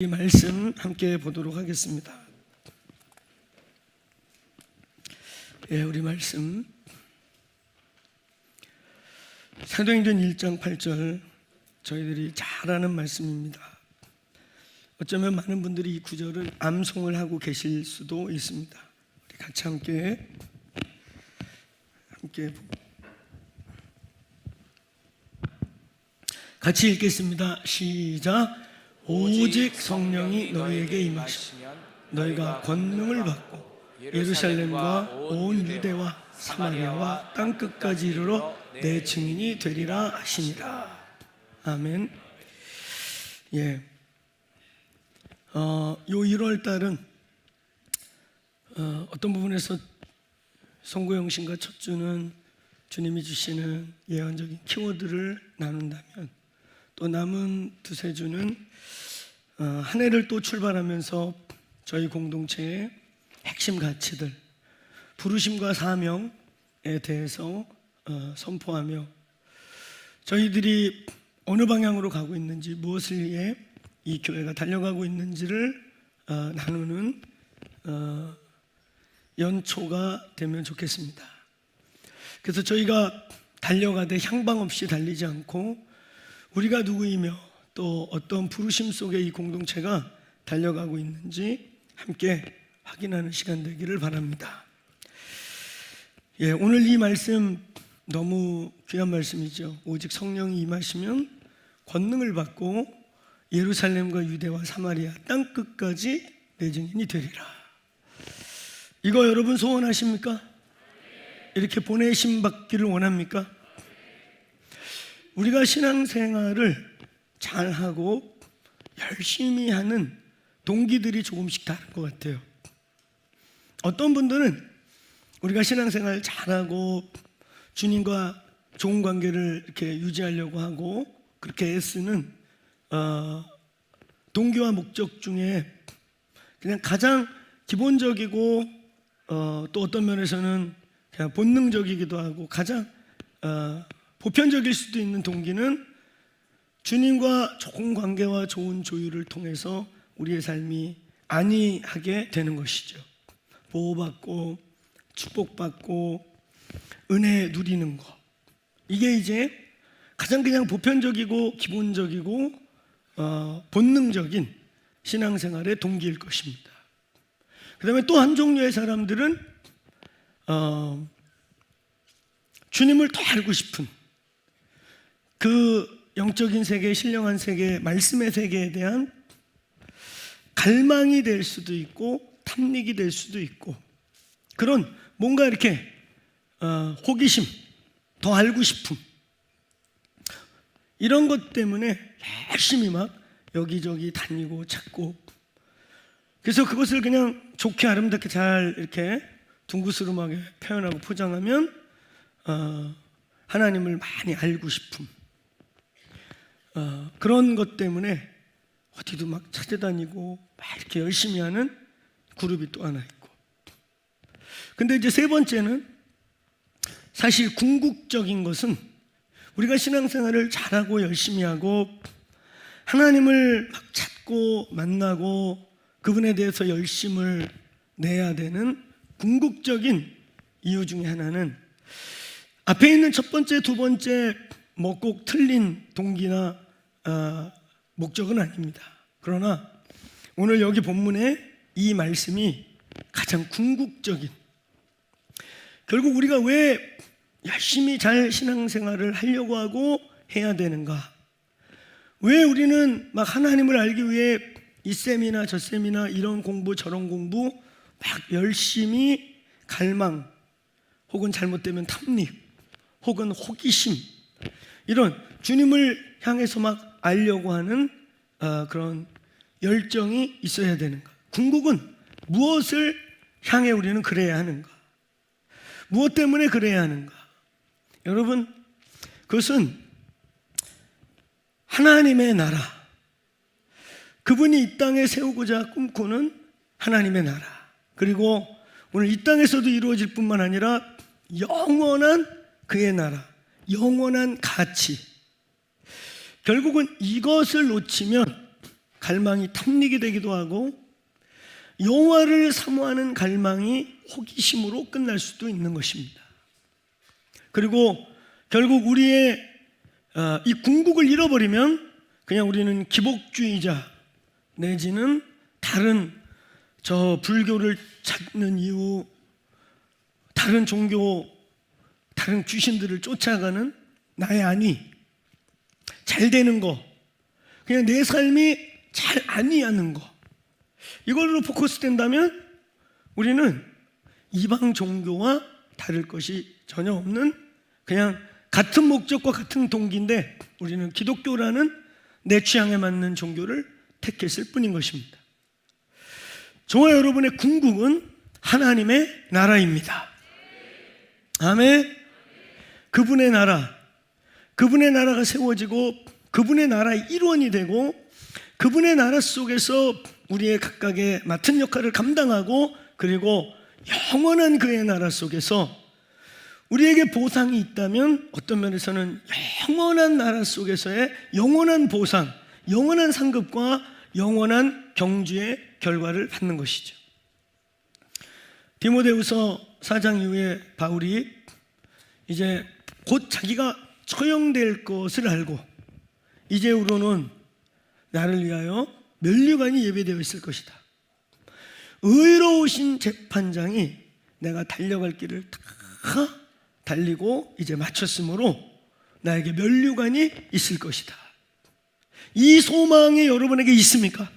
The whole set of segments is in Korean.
이 말씀 함께 보도록 하겠습니다. 우리 말씀 사도행전 1장 8절, 저희들이 잘 아는 말씀입니다. 어쩌면 많은 분들이 이 구절을 암송을 하고 계실 수도 있습니다. 우리 같이 함께 같이 읽겠습니다. 시작. 오직 성령이 너희에게 임하시면 너희가 권능을 받고 예루살렘과 온 유대와 사마리아와 땅끝까지 이르러 내 증인이 되리라 하시니라. 아멘. 요 1월 달은 어떤 부분에서 송구영신과 첫 주는 주님이 주시는 예언적인 키워드를 나눈다면, 또 남은 두세 주는 한 해를 또 출발하면서 저희 공동체의 핵심 가치들, 부르심과 사명에 대해서 선포하며 저희들이 어느 방향으로 가고 있는지, 무엇을 위해 이 교회가 달려가고 있는지를 나누는 연초가 되면 좋겠습니다. 그래서 저희가 달려가되 향방 없이 달리지 않고 우리가 누구이며 또 어떤 부르심 속에 이 공동체가 달려가고 있는지 함께 확인하는 시간 되기를 바랍니다. 오늘 이 말씀 너무 귀한 말씀이죠. 오직 성령이 임하시면 권능을 받고 예루살렘과 유대와 사마리아 땅끝까지 내 증인이 되리라. 이거 여러분 소원하십니까? 이렇게 보내심 받기를 원합니까? 우리가 신앙생활을 잘하고 열심히 하는 동기들이 조금씩 다른 것 같아요. 어떤 분들은 우리가 신앙생활 잘하고 주님과 좋은 관계를 이렇게 유지하려고 하고 그렇게 애쓰는 동기와 목적 중에 그냥 가장 기본적이고 또 어떤 면에서는 그냥 본능적이기도 하고 가장 보편적일 수도 있는 동기는 주님과 좋은 관계와 좋은 조율을 통해서 우리의 삶이 안위하게 되는 것이죠. 보호받고 축복받고 은혜 누리는 것, 이게 이제 가장 그냥 보편적이고 기본적이고 본능적인 신앙생활의 동기일 것입니다. 그 다음에 또 한 종류의 사람들은 주님을 더 알고 싶은 그 영적인 세계, 신령한 세계, 말씀의 세계에 대한 갈망이 될 수도 있고 탐닉이 될 수도 있고, 그런 뭔가 이렇게 호기심, 더 알고 싶음, 이런 것 때문에 열심히 막 여기저기 다니고 찾고, 그래서 그것을 그냥 좋게 아름답게 잘 이렇게 둥구스름하게 표현하고 포장하면 하나님을 많이 알고 싶음, 그런 것 때문에 어디도 막 찾아다니고 막 이렇게 열심히 하는 그룹이 또 하나 있고. 근데 이제 세 번째는, 사실 궁극적인 것은 우리가 신앙생활을 잘하고 열심히 하고 하나님을 막 찾고 만나고 그분에 대해서 열심을 내야 되는 궁극적인 이유 중에 하나는 앞에 있는 첫 번째, 두 번째 뭐 꼭 틀린 동기나 목적은 아닙니다. 그러나 오늘 여기 본문에 이 말씀이 가장 궁극적인, 결국 우리가 왜 열심히 잘 신앙생활을 하려고 하고 해야 되는가, 왜 우리는 막 하나님을 알기 위해 이 셈이나 저 셈이나 이런 공부 저런 공부 막 열심히 갈망, 혹은 잘못되면 탐닉, 혹은 호기심, 이런 주님을 향해서 막 알려고 하는 그런 열정이 있어야 되는가? 궁극은 무엇을 향해 우리는 그래야 하는가? 무엇 때문에 그래야 하는가? 여러분, 그것은 하나님의 나라, 그분이 이 땅에 세우고자 꿈꾸는 하나님의 나라, 그리고 오늘 이 땅에서도 이루어질 뿐만 아니라 영원한 그의 나라, 영원한 가치, 결국은 이것을 놓치면 갈망이 탐닉이 되기도 하고 여호와를 사모하는 갈망이 호기심으로 끝날 수도 있는 것입니다. 그리고 결국 우리의 이 궁극을 잃어버리면 그냥 우리는 기복주의자 내지는 다른 저 불교를 찾는 이유, 다른 종교, 다른 귀신들을 쫓아가는 나의 안위, 잘 되는 거, 그냥 내 삶이 잘 안위하는 거, 이걸로 포커스 된다면 우리는 이방 종교와 다를 것이 전혀 없는, 그냥 같은 목적과 같은 동기인데 우리는 기독교라는 내 취향에 맞는 종교를 택했을 뿐인 것입니다. 저와 여러분의 궁극은 하나님의 나라입니다. 아멘. 그분의 나라가 세워지고 그분의 나라의 일원이 되고 그분의 나라 속에서 우리의 각각의 맡은 역할을 감당하고, 그리고 영원한 그의 나라 속에서 우리에게 보상이 있다면 어떤 면에서는 영원한 나라 속에서의 영원한 보상, 영원한 상급과 영원한 경주의 결과를 받는 것이죠. 디모데후서 4장 이후에 바울이 이제 곧 자기가 처형될 것을 알고 이제후로는 나를 위하여 면류관이 예배되어 있을 것이다. 의로우신 재판장이 내가 달려갈 길을 다 달리고 이제 마쳤으므로 나에게 면류관이 있을 것이다. 이 소망이 여러분에게 있습니까?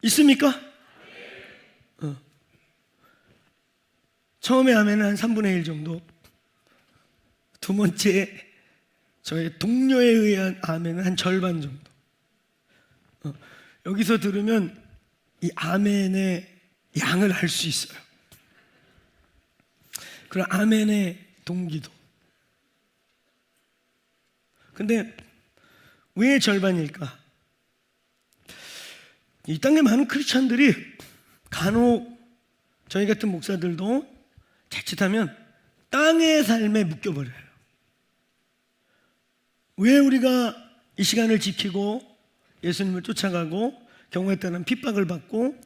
있습니까? 처음에 아멘은 한 3분의 1 정도, 두 번째 저의 동료에 의한 아멘은 한 절반 정도. 여기서 들으면 이 아멘의 양을 알 수 있어요. 그런 아멘의 동기도. 근데 왜 절반일까? 이 땅에 많은 크리스찬들이 간혹 저희 같은 목사들도 자칫하면 땅의 삶에 묶여버려요. 왜 우리가 이 시간을 지키고 예수님을 쫓아가고 경우에 따른 핍박을 받고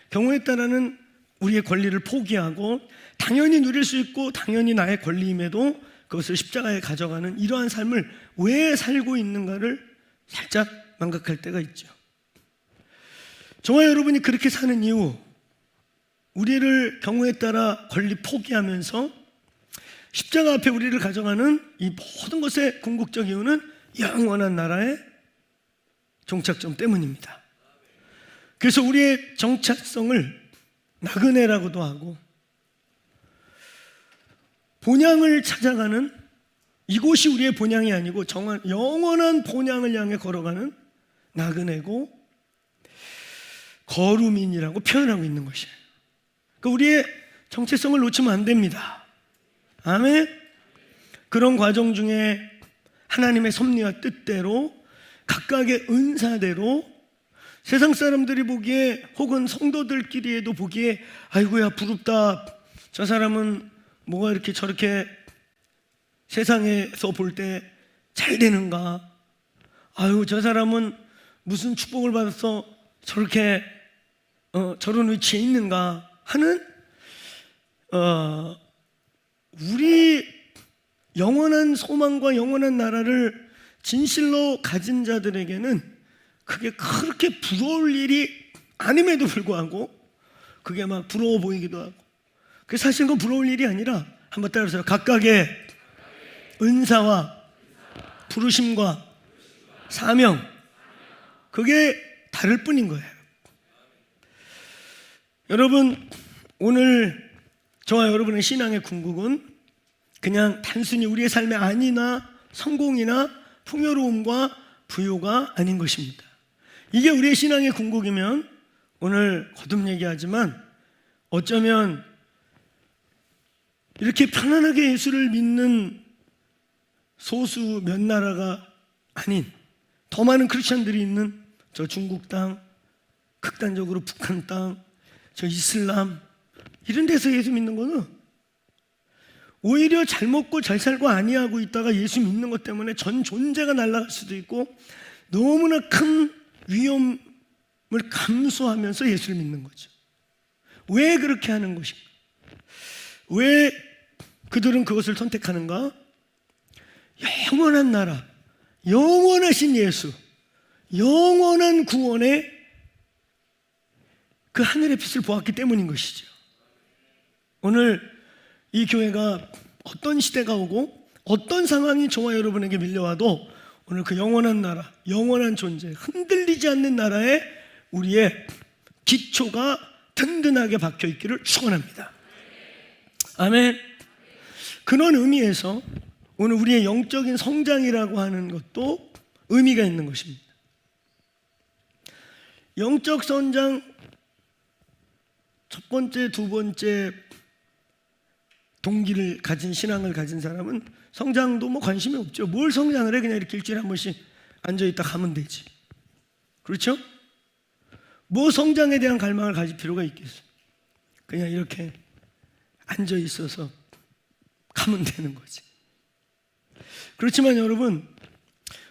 경우에 따르는 우리의 권리를 포기하고 당연히 누릴 수 있고 당연히 나의 권리임에도 그것을 십자가에 가져가는 이러한 삶을 왜 살고 있는가를 살짝 망각할 때가 있죠. 저와 여러분이 그렇게 사는 이유, 우리를 경우에 따라 권리 포기하면서 십자가 앞에 우리를 가져가는 이 모든 것의 궁극적 이유는 영원한 나라의 종착점 때문입니다. 그래서 우리의 정착성을 나그네라고도 하고 본향을 찾아가는, 이곳이 우리의 본향이 아니고 영원한 본향을 향해 걸어가는 나그네고 거루민이라고 표현하고 있는 것이에요. 그러니까 우리의 정체성을 놓치면 안 됩니다. 아멘. 그런 과정 중에 하나님의 섭리와 뜻대로 각각의 은사대로 세상 사람들이 보기에 혹은 성도들끼리에도 보기에 아이고야 부럽다, 저 사람은 뭐가 이렇게 저렇게 세상에서 볼 때 잘 되는가, 아유 저 사람은 무슨 축복을 받아서 저렇게 저런 위치에 있는가 하는 우리 영원한 소망과 영원한 나라를 진실로 가진 자들에게는 그게 그렇게 부러울 일이 아님에도 불구하고 그게 막 부러워 보이기도 하고, 그게 사실 그건 부러울 일이 아니라, 한번 따라서요, 각각의 은사와 부르심과 사명, 그게 다를 뿐인 거예요. 여러분, 오늘 저와 여러분의 신앙의 궁극은 그냥 단순히 우리의 삶의 안위나 성공이나 풍요로움과 부요가 아닌 것입니다. 이게 우리의 신앙의 궁극이면 오늘 거듭 얘기하지만 어쩌면 이렇게 편안하게 예수를 믿는 소수 몇 나라가 아닌 더 많은 크리스천들이 있는 저 중국 땅, 극단적으로 북한 땅, 저 이슬람, 이런 데서 예수 믿는 거는 오히려 잘 먹고 잘 살고 아니하고 있다가 예수 믿는 것 때문에 전 존재가 날아갈 수도 있고 너무나 큰 위험을 감수하면서 예수를 믿는 거죠. 왜 그렇게 하는 것인가? 왜 그들은 그것을 선택하는가? 영원한 나라, 영원하신 예수, 영원한 구원의 그 하늘의 빛을 보았기 때문인 것이죠. 오늘 이 교회가 어떤 시대가 오고 어떤 상황이 저와 여러분에게 밀려와도 오늘 그 영원한 나라, 영원한 존재, 흔들리지 않는 나라에 우리의 기초가 든든하게 박혀 있기를 축원합니다. 아멘. 그런 의미에서 오늘 우리의 영적인 성장이라고 하는 것도 의미가 있는 것입니다. 영적 성장 첫 번째, 두 번째 동기를 가진 신앙을 가진 사람은 성장도 뭐 관심이 없죠. 뭘 성장을 해? 그냥 이렇게 일주일에 한 번씩 앉아있다 가면 되지. 그렇죠? 뭐 성장에 대한 갈망을 가질 필요가 있겠어요? 그냥 이렇게 앉아있어서 가면 되는 거지. 그렇지만 여러분,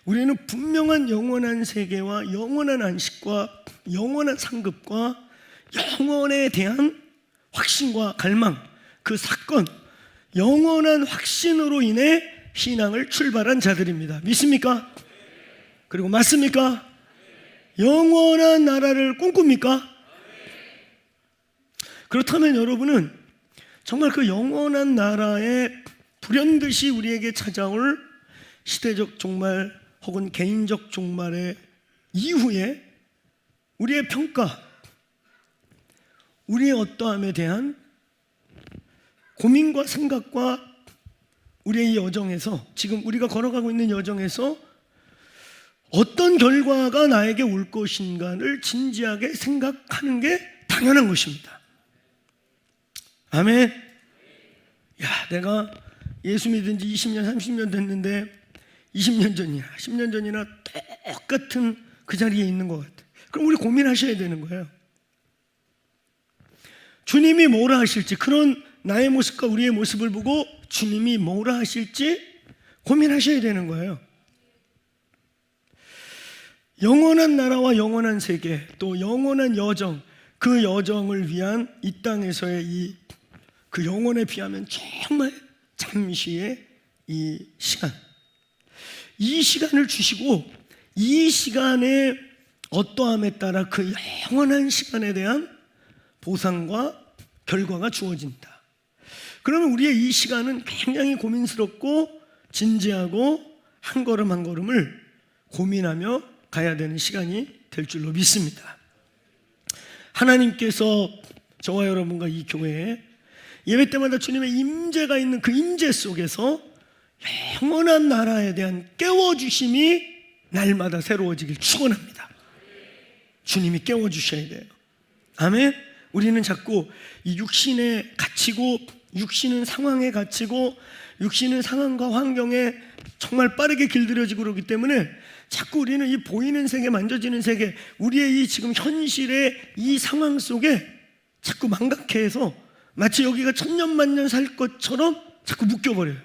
우리는 분명한 영원한 세계와 영원한 안식과 영원한 상급과 영원에 대한 확신과 갈망, 그 사건, 영원한 확신으로 인해 신앙을 출발한 자들입니다. 믿습니까? 그리고 맞습니까? 영원한 나라를 꿈꿉니까? 그렇다면 여러분은 정말 그 영원한 나라에 불현듯이 우리에게 찾아올 시대적 종말 혹은 개인적 종말의 이후에 우리의 평가, 우리의 어떠함에 대한 고민과 생각과 우리의 이 여정에서, 지금 우리가 걸어가고 있는 여정에서 어떤 결과가 나에게 올 것인가를 진지하게 생각하는 게 당연한 것입니다. 아멘. 야, 내가 예수 믿은 지 20년, 30년 됐는데 20년 전이나 10년 전이나 똑같은 그 자리에 있는 것 같아. 그럼 우리 고민하셔야 되는 거예요. 주님이 뭐라 하실지, 그런 나의 모습과 우리의 모습을 보고 주님이 뭐라 하실지 고민하셔야 되는 거예요. 영원한 나라와 영원한 세계, 또 영원한 여정, 그 여정을 위한 이 땅에서의 그 영혼에 비하면 정말 잠시의 이 시간, 이 시간을 주시고 이 시간의 어떠함에 따라 그 영원한 시간에 대한 보상과 결과가 주어진다. 그러면 우리의 이 시간은 굉장히 고민스럽고 진지하고 한 걸음 한 걸음을 고민하며 가야 되는 시간이 될 줄로 믿습니다. 하나님께서 저와 여러분과 이 교회에 예배 때마다 주님의 임재가 있는 그 임재 속에서 영원한 나라에 대한 깨워주심이 날마다 새로워지길 축원합니다. 주님이 깨워주셔야 돼요. 아멘. 우리는 자꾸 이 육신에 갇히고, 육신은 상황에 갇히고, 육신은 상황과 환경에 정말 빠르게 길들여지고 그러기 때문에 자꾸 우리는 이 보이는 세계, 만져지는 세계, 우리의 이 지금 현실의 이 상황 속에 자꾸 망각해서 마치 여기가 천년만년 살 것처럼 자꾸 묶여버려요.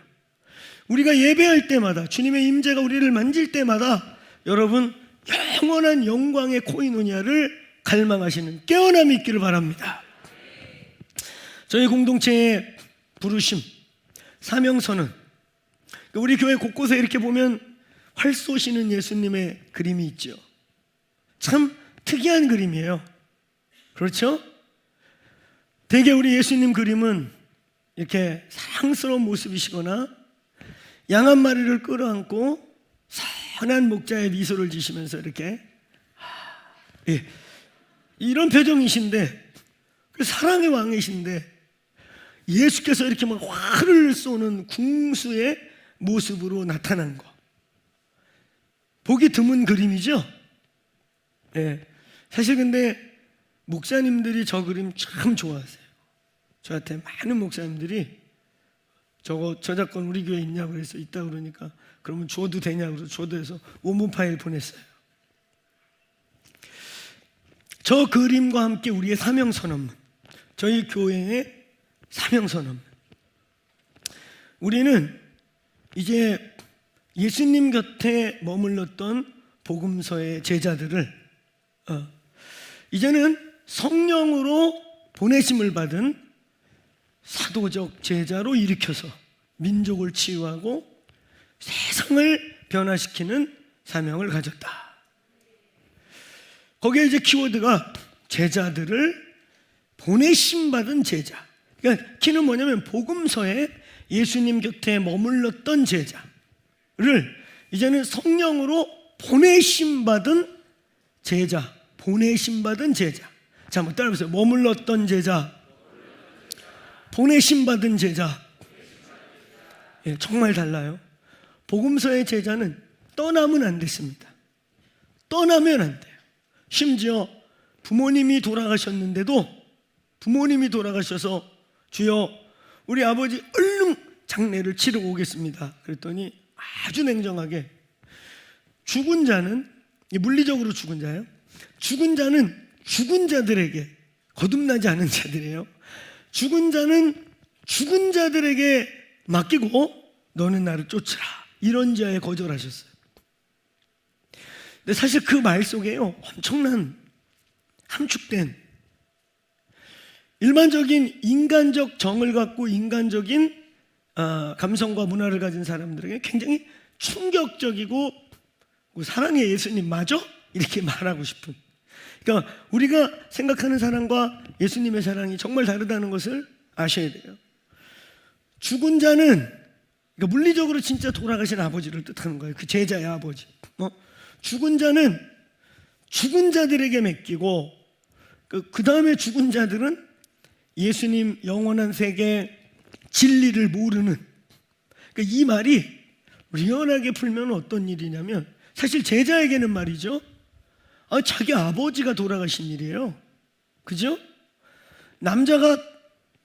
우리가 예배할 때마다, 주님의 임재가 우리를 만질 때마다 여러분 영원한 영광의 코이노니아를 갈망하시는 깨어남이 있기를 바랍니다. 저희 공동체의 부르심, 사명선언, 우리 교회 곳곳에 이렇게 보면 활 쏘시는 예수님의 그림이 있죠. 참 특이한 그림이에요. 그렇죠? 대개 우리 예수님 그림은 이렇게 사랑스러운 모습이시거나 양 한 마리를 끌어안고 선한 목자의 미소를 지시면서 이렇게 이런 표정이신데, 사랑의 왕이신데 예수께서 이렇게 막 활을 쏘는 궁수의 모습으로 나타난 거, 보기 드문 그림이죠. 사실 근데 목사님들이 저 그림 참 좋아하세요. 저한테 많은 목사님들이 저작권 우리 교회에 있냐고 그래서 있다 그러니까 그러면 줘도 되냐고 그래서 줘도 해서 원본 파일 보냈어요. 저 그림과 함께 우리의 사명선언문, 저희 교회의 사명선언문, 우리는 이제 예수님 곁에 머물렀던 복음서의 제자들을 이제는 성령으로 보내심을 받은 사도적 제자로 일으켜서 민족을 치유하고 세상을 변화시키는 사명을 가졌다. 거기에 이제 키워드가 제자들을 보내심 받은 제자. 그러니까 키는 뭐냐면 복음서에 예수님 곁에 머물렀던 제자를 이제는 성령으로 보내심 받은 제자, 보내심 받은 제자. 자, 한번 따라해보세요. 머물렀던 제자, 보내심 받은 제자. 예, 정말 달라요. 복음서의 제자는 떠나면 안 됐습니다. 떠나면 안 돼요. 심지어 부모님이 돌아가셨는데도 부모님이 돌아가셔서 주여 우리 아버지 얼른 장례를 치르고 오겠습니다. 그랬더니 아주 냉정하게 죽은 자는, 물리적으로 죽은 자예요. 죽은 자는 죽은 자들에게, 거듭나지 않은 자들이에요. 죽은 자는 죽은 자들에게 맡기고 너는 나를 쫓으라, 이런 자에 거절하셨어요. 근데 사실 그 말 속에요 엄청난 함축된 일반적인 인간적 정을 갖고 인간적인 감성과 문화를 가진 사람들에게 굉장히 충격적이고 사랑의 예수님 맞아? 이렇게 말하고 싶은, 그러니까 우리가 생각하는 사랑과 예수님의 사랑이 정말 다르다는 것을 아셔야 돼요. 죽은 자는, 그러니까 물리적으로 진짜 돌아가신 아버지를 뜻하는 거예요. 그 제자의 아버지. 죽은 자는 죽은 자들에게 맡기고 그 다음에 죽은 자들은 예수님 영원한 세계 진리를 모르는, 그러니까 이 말이 리얼하게 풀면 어떤 일이냐면 사실 제자에게는 말이죠, 자기 아버지가 돌아가신 일이에요. 그죠? 남자가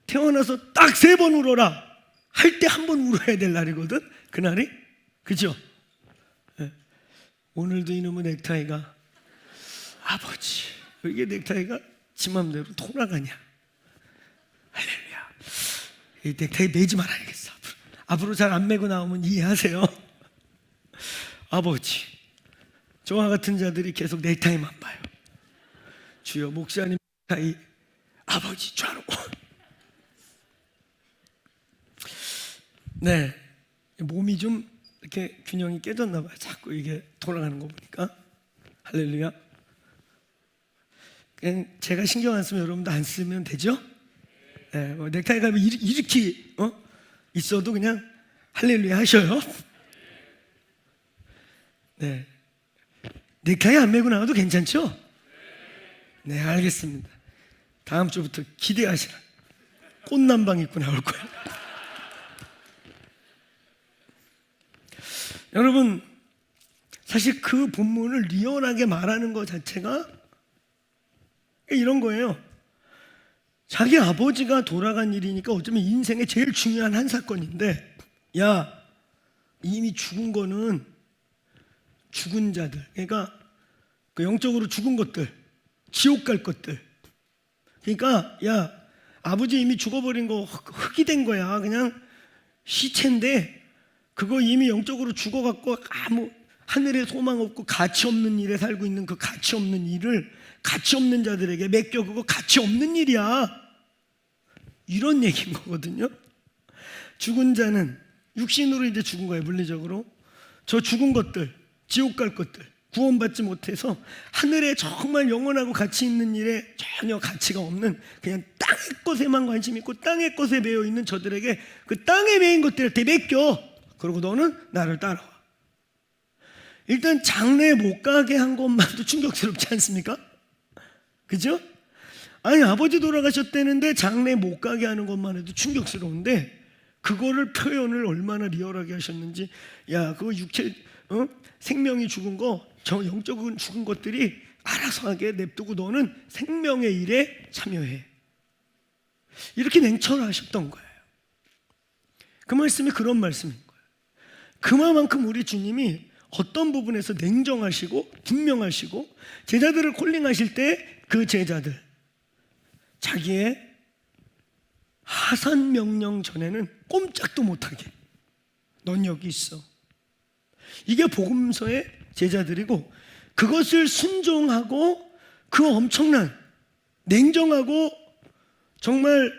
태어나서 딱 3번 울어라 할 때 한 번 울어야 될 날이거든, 그날이. 그죠? 네. 오늘도 이놈의 넥타이가, 아버지 이게 넥타이가 지 맘대로 돌아가냐. 할렐루야. 이 넥타이 매지 말아야겠어. 앞으로 잘 안 매고 나오면 이해하세요. 아버지, 저와 같은 자들이 계속 넥타이만 봐요. 주여 목사님 넥타이 아버지 좌로. 네, 몸이 좀 이렇게 균형이 깨졌나 봐요. 자꾸 이게 돌아가는 거 보니까. 할렐루야. 그냥 제가 신경 안 쓰면 여러분도 안 쓰면 되죠? 네, 넥타이가 이렇게 있어도 그냥 할렐루야 하셔요. 네, 넥타이 안 매고 나와도 괜찮죠? 네, 알겠습니다. 다음 주부터 기대하시라. 꽃남방 입고 나올 거예요. 여러분, 사실 그 본문을 리얼하게 말하는 것 자체가 이런 거예요. 자기 아버지가 돌아간 일이니까 어쩌면 인생의 제일 중요한 한 사건인데, 야, 이미 죽은 거는 죽은 자들, 그러니까 그 영적으로 죽은 것들, 지옥 갈 것들, 그러니까 야, 아버지 이미 죽어버린 거 흙이 된 거야. 그냥 시체인데 그거 이미 영적으로 죽어갖고 아무 하늘에 소망 없고 가치 없는 일에 살고 있는 그 가치 없는 일을 가치 없는 자들에게 맡겨. 그거 가치 없는 일이야, 이런 얘기인 거거든요. 죽은 자는 육신으로 이제 죽은 거예요. 물리적으로 저 죽은 것들, 지옥 갈 것들, 구원받지 못해서 하늘에 정말 영원하고 가치 있는 일에 전혀 가치가 없는 그냥 땅의 것에만 관심 있고 땅의 것에 매여 있는 저들에게 그 땅에 매인 것들한테 맡겨. 그리고 너는 나를 따라와. 일단 장례 못 가게 한 것만도 충격스럽지 않습니까? 그죠? 아니, 아버지 돌아가셨다는데 장례 못 가게 하는 것만 해도 충격스러운데 그거를 표현을 얼마나 리얼하게 하셨는지. 야, 그거 육체, 생명이 죽은 거, 저 영적인 죽은 것들이 알아서 하게 냅두고 너는 생명의 일에 참여해. 이렇게 냉철하셨던 거예요. 그 말씀이 그런 말씀인 거예요. 그만큼 우리 주님이 어떤 부분에서 냉정하시고 분명하시고 제자들을 콜링하실 때 그 제자들 자기의 하산 명령 전에는 꼼짝도 못하게 넌 여기 있어. 이게 복음서의 제자들이고, 그것을 순종하고 그 엄청난 냉정하고 정말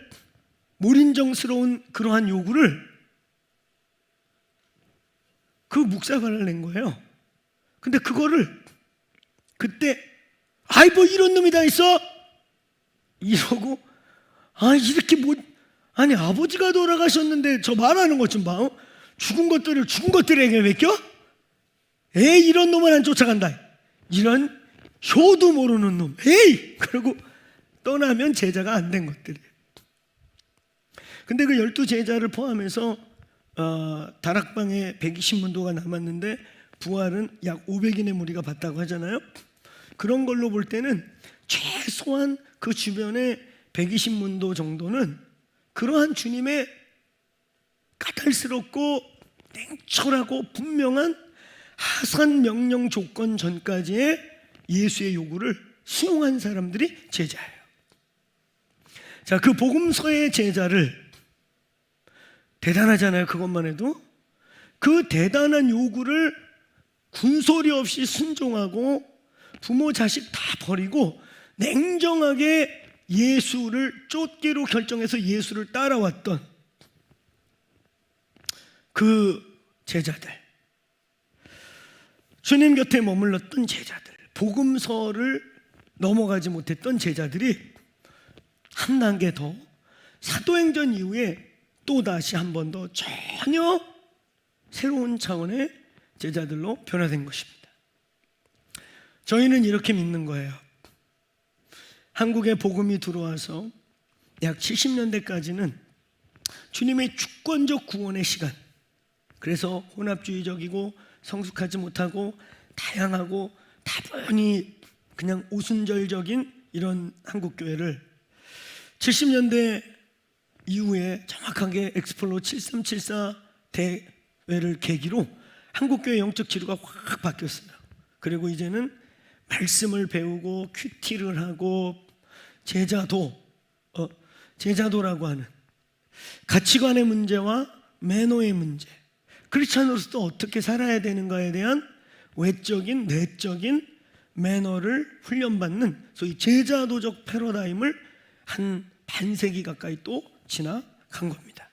몰인정스러운 그러한 요구를 그 묵사발을 낸 거예요. 근데 그거를 그때 아이 뭐 이런 놈이 다 있어? 이러고 이렇게 뭐 아니 아버지가 돌아가셨는데 저 말하는 것 좀 봐. 죽은 것들을 죽은 것들에게 맡겨? 에이 이런 놈은 안 쫓아간다. 이런 효도 모르는 놈. 에이 그러고 떠나면 제자가 안 된 것들이에요. 근데 그 12제자를 포함해서 다락방에 120문도가 남았는데 부활은 약 500인의 무리가 봤다고 하잖아요. 그런 걸로 볼 때는 최소한 그 주변에 120문도 정도는 그러한 주님의 까탈스럽고 냉철하고 분명한 하산 명령 조건 전까지의 예수의 요구를 수용한 사람들이 제자예요. 자, 그 복음서의 제자를 대단하잖아요. 그것만 해도 그 대단한 요구를 군소리 없이 순종하고 부모 자식 다 버리고 냉정하게 예수를 쫓기로 결정해서 예수를 따라왔던 그 제자들, 주님 곁에 머물렀던 제자들, 복음서를 넘어가지 못했던 제자들이 한 단계 더 사도행전 이후에 또다시 한 번 더 전혀 새로운 차원의 제자들로 변화된 것입니다. 저희는 이렇게 믿는 거예요. 한국에 복음이 들어와서 약 70년대까지는 주님의 주권적 구원의 시간, 그래서 혼합주의적이고 성숙하지 못하고 다양하고 다분히 그냥 오순절적인 이런 한국교회를 70년대 이후에 정확하게 엑스플로 7374 대회를 계기로 한국교회 영적 지류가 확 바뀌었어요. 그리고 이제는 말씀을 배우고 큐티를 하고 제자도라고 하는 가치관의 문제와 매너의 문제, 크리스찬으로서 어떻게 살아야 되는가에 대한 외적인 내적인 매너를 훈련받는 소위 제자도적 패러다임을 한 반세기 가까이 또 지나간 겁니다.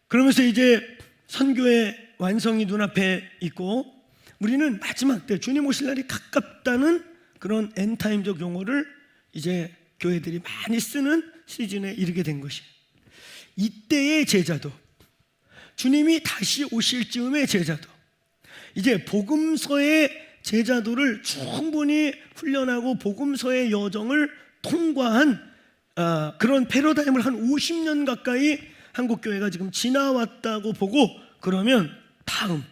그러면서 이제 선교의 완성이 눈앞에 있고 우리는 마지막 때 주님 오실 날이 가깝다는 그런 엔타임적 용어를 이제 교회들이 많이 쓰는 시즌에 이르게 된 것이에요. 이때의 제자도, 주님이 다시 오실 즈음의 제자도, 이제 복음서의 제자도를 충분히 훈련하고 복음서의 여정을 통과한 그런 패러다임을 한 50년 가까이 한국교회가 지금 지나왔다고 보고, 그러면 다음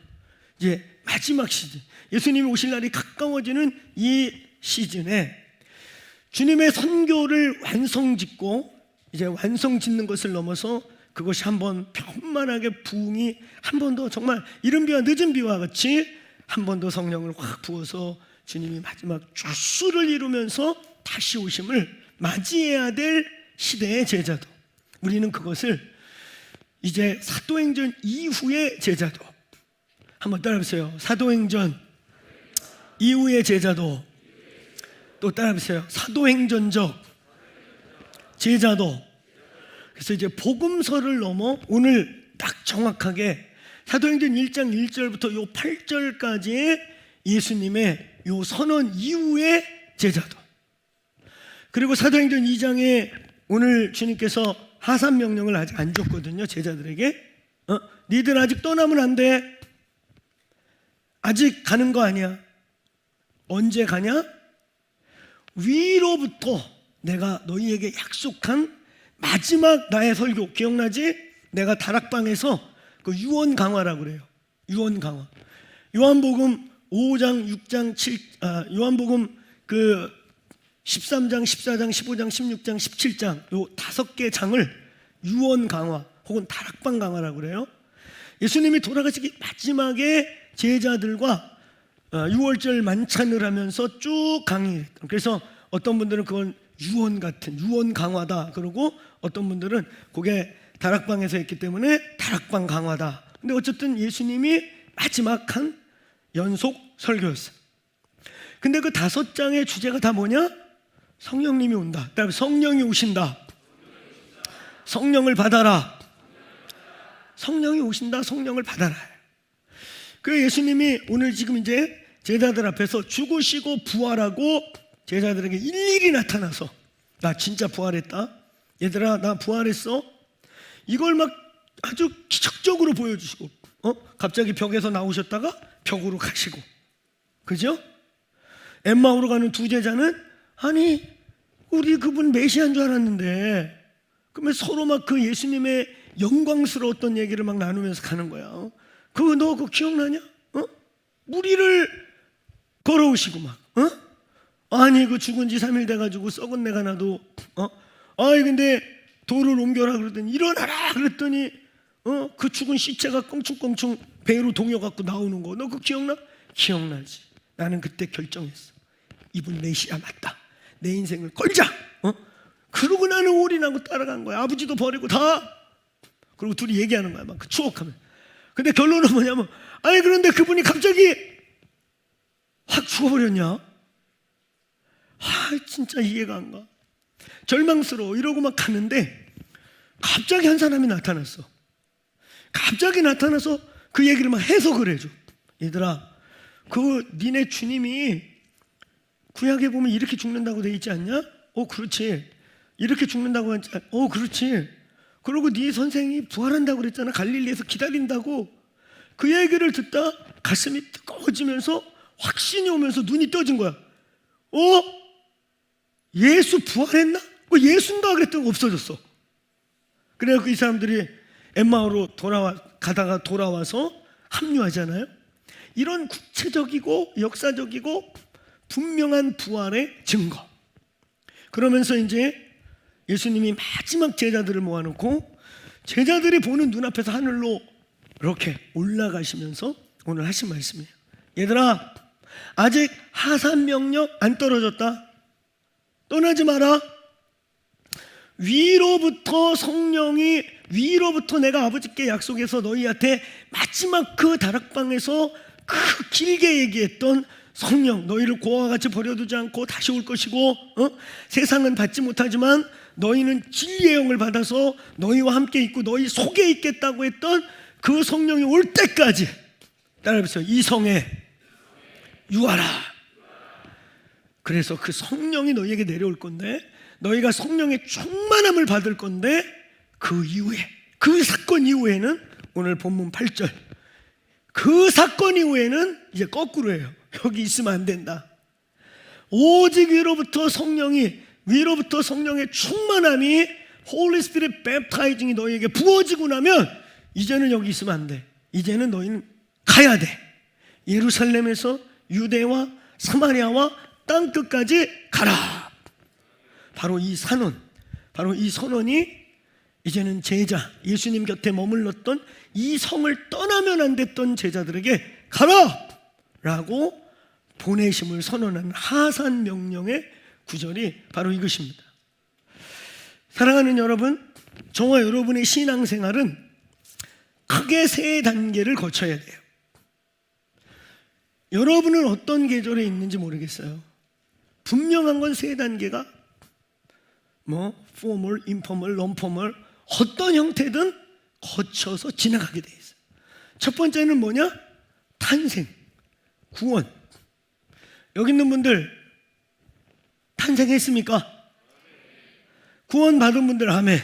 이제 마지막 시즌, 예수님이 오실 날이 가까워지는 이 시즌에 주님의 선교를 완성짓고 이제 완성짓는 것을 넘어서 그것이 한번 편만하게 부흥이 한 번 더 정말 이른 비와 늦은 비와 같이 한 번 더 성령을 확 부어서 주님이 마지막 주수를 이루면서 다시 오심을 맞이해야 될 시대의 제자도, 우리는 그것을 이제 사도행전 이후의 제자도, 한번 따라해보세요. 사도행전 이후의 제자도. 또 따라해보세요. 사도행전적 제자도. 그래서 이제 복음서를 넘어 오늘 딱 정확하게 사도행전 1장 1절부터 요 8절까지의 예수님의 요 선언 이후의 제자도, 그리고 사도행전 2장에 오늘 주님께서 하산 명령을 아직 안 줬거든요. 제자들에게 니들 아직 떠나면 안 돼. 아직 가는 거 아니야. 언제 가냐? 위로부터 내가 너희에게 약속한 마지막 나의 설교 기억나지? 내가 다락방에서 그 유언 강화라고 그래요. 유언 강화. 요한복음 5장, 6장, 요한복음 그 13장, 14장, 15장, 16장, 17장 요 5개 장을 유언 강화 혹은 다락방 강화라고 그래요. 예수님이 돌아가시기 마지막에 제자들과 6월절 만찬을 하면서 쭉 강의했던, 그래서 어떤 분들은 그건 유언 같은 유언 강화다 그러고, 어떤 분들은 그게 다락방에서 했기 때문에 다락방 강화다. 근데 어쨌든 예수님이 마지막 한 연속 설교였어요. 근데 그 5장의 주제가 다 뭐냐? 성령님이 온다. 그다음에 성령이 오신다. 성령을 받아라. 성령이 오신다. 성령을 받아라. 그 예수님이 오늘 지금 이제 제자들 앞에서 죽으시고 부활하고 제자들에게 일일이 나타나서 나 진짜 부활했다. 얘들아 나 부활했어. 이걸 막 아주 기적적으로 보여주시고 갑자기 벽에서 나오셨다가 벽으로 가시고, 그죠? 엠마오로 가는 두 제자는 아니 우리 그분 메시아인 줄 알았는데, 그러면 서로 막 그 예수님의 영광스러웠던 얘기를 막 나누면서 가는 거야. 그거 너 그거 기억나냐? 무리를 걸어오시고 막 아니 그 죽은 지 3일 돼가지고 썩은 내가 나도 아이 근데 돌을 옮겨라 그러더니 일어나라 그랬더니 그 죽은 시체가 껑충껑충 배로 동여갖고 나오는 거 너 그거 기억나? 기억나지. 나는 그때 결정했어. 이분 메시아 맞다. 내 인생을 걸자. 그러고 나는 올인하고 따라간 거야. 아버지도 버리고 다. 그리고 둘이 얘기하는 거야 막 그 추억하면. 근데 결론은 뭐냐면 아니 그런데 그분이 갑자기 확 죽어버렸냐? 진짜 이해가 안 가. 절망스러워. 이러고 막 가는데 갑자기 한 사람이 나타났어. 갑자기 나타나서 그 얘기를 막 해석을 해줘. 얘들아 그 니네 주님이 구약에 보면 이렇게 죽는다고 돼 있지 않냐? 그렇지. 이렇게 죽는다고 하지. 그렇지. 그리고 네 선생이 부활한다고 그랬잖아. 갈릴리에서 기다린다고. 그 얘기를 듣다 가슴이 뜨거워지면서 확신이 오면서 눈이 떠진 거야. 예수 부활했나? 예수인가 그랬더니 없어졌어. 그래서 이 사람들이 엠마오로 가다가 돌아와서 합류하잖아요. 이런 구체적이고 역사적이고 분명한 부활의 증거. 그러면서 이제 예수님이 마지막 제자들을 모아놓고 제자들이 보는 눈앞에서 하늘로 이렇게 올라가시면서 오늘 하신 말씀이에요. 얘들아 아직 하산명령 안 떨어졌다. 떠나지 마라. 위로부터 내가 아버지께 약속해서 너희한테 마지막 그 다락방에서 그 길게 얘기했던 성령, 너희를 고아와 같이 버려두지 않고 다시 올 것이고 세상은 받지 못하지만 너희는 진리의 영을 받아서 너희와 함께 있고 너희 속에 있겠다고 했던 그 성령이 올 때까지 따라해보세요. 이 성에 유하라. 그래서 그 성령이 너희에게 내려올 건데 너희가 성령의 충만함을 받을 건데 그 이후에 그 사건 이후에는 오늘 본문 8절 그 사건 이후에는 이제 거꾸로예요. 여기 있으면 안 된다. 오직 위로부터 성령의 충만함이 Holy Spirit Baptizing이 너희에게 부어지고 나면 이제는 여기 있으면 안 돼. 이제는 너희는 가야 돼. 예루살렘에서 유대와 사마리아와 땅끝까지 가라. 바로 이 선언이 이제는 제자 예수님 곁에 머물렀던 이 성을 떠나면 안 됐던 제자들에게 가라 라고 보내심을 선언한 하산 명령의 구절이 바로 이것입니다. 사랑하는 여러분, 저와 여러분의 신앙생활은 크게 3단계를 거쳐야 돼요. 여러분은 어떤 계절에 있는지 모르겠어요. 분명한 건 3단계가 포멀, 인포멀, 넌포멀 어떤 형태든 거쳐서 지나가게 돼 있어요. 첫 번째는 뭐냐? 탄생, 구원. 여기 있는 분들 탄생했습니까? 구원 받은 분들 아멘.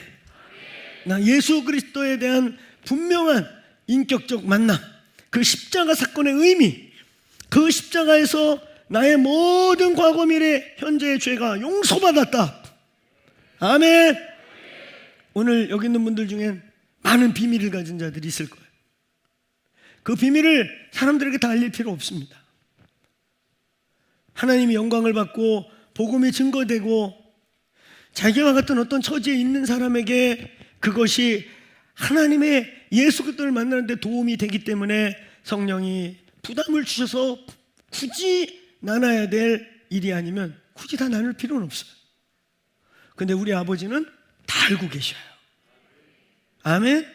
나 예수 그리스도에 대한 분명한 인격적 만남, 그 십자가 사건의 의미, 그 십자가에서 나의 모든 과거 미래 현재의 죄가 용서받았다. 아멘. 오늘 여기 있는 분들 중엔 많은 비밀을 가진 자들이 있을 거예요. 그 비밀을 사람들에게 다 알릴 필요 없습니다. 하나님이 영광을 받고 복음이 증거되고 자기와 같은 어떤 처지에 있는 사람에게 그것이 하나님의 예수 그리스도를 만나는 데 도움이 되기 때문에 성령이 부담을 주셔서 굳이 나눠야 될 일이 아니면 굳이 다 나눌 필요는 없어요. 근데 우리 아버지는 다 알고 계셔요. 아멘.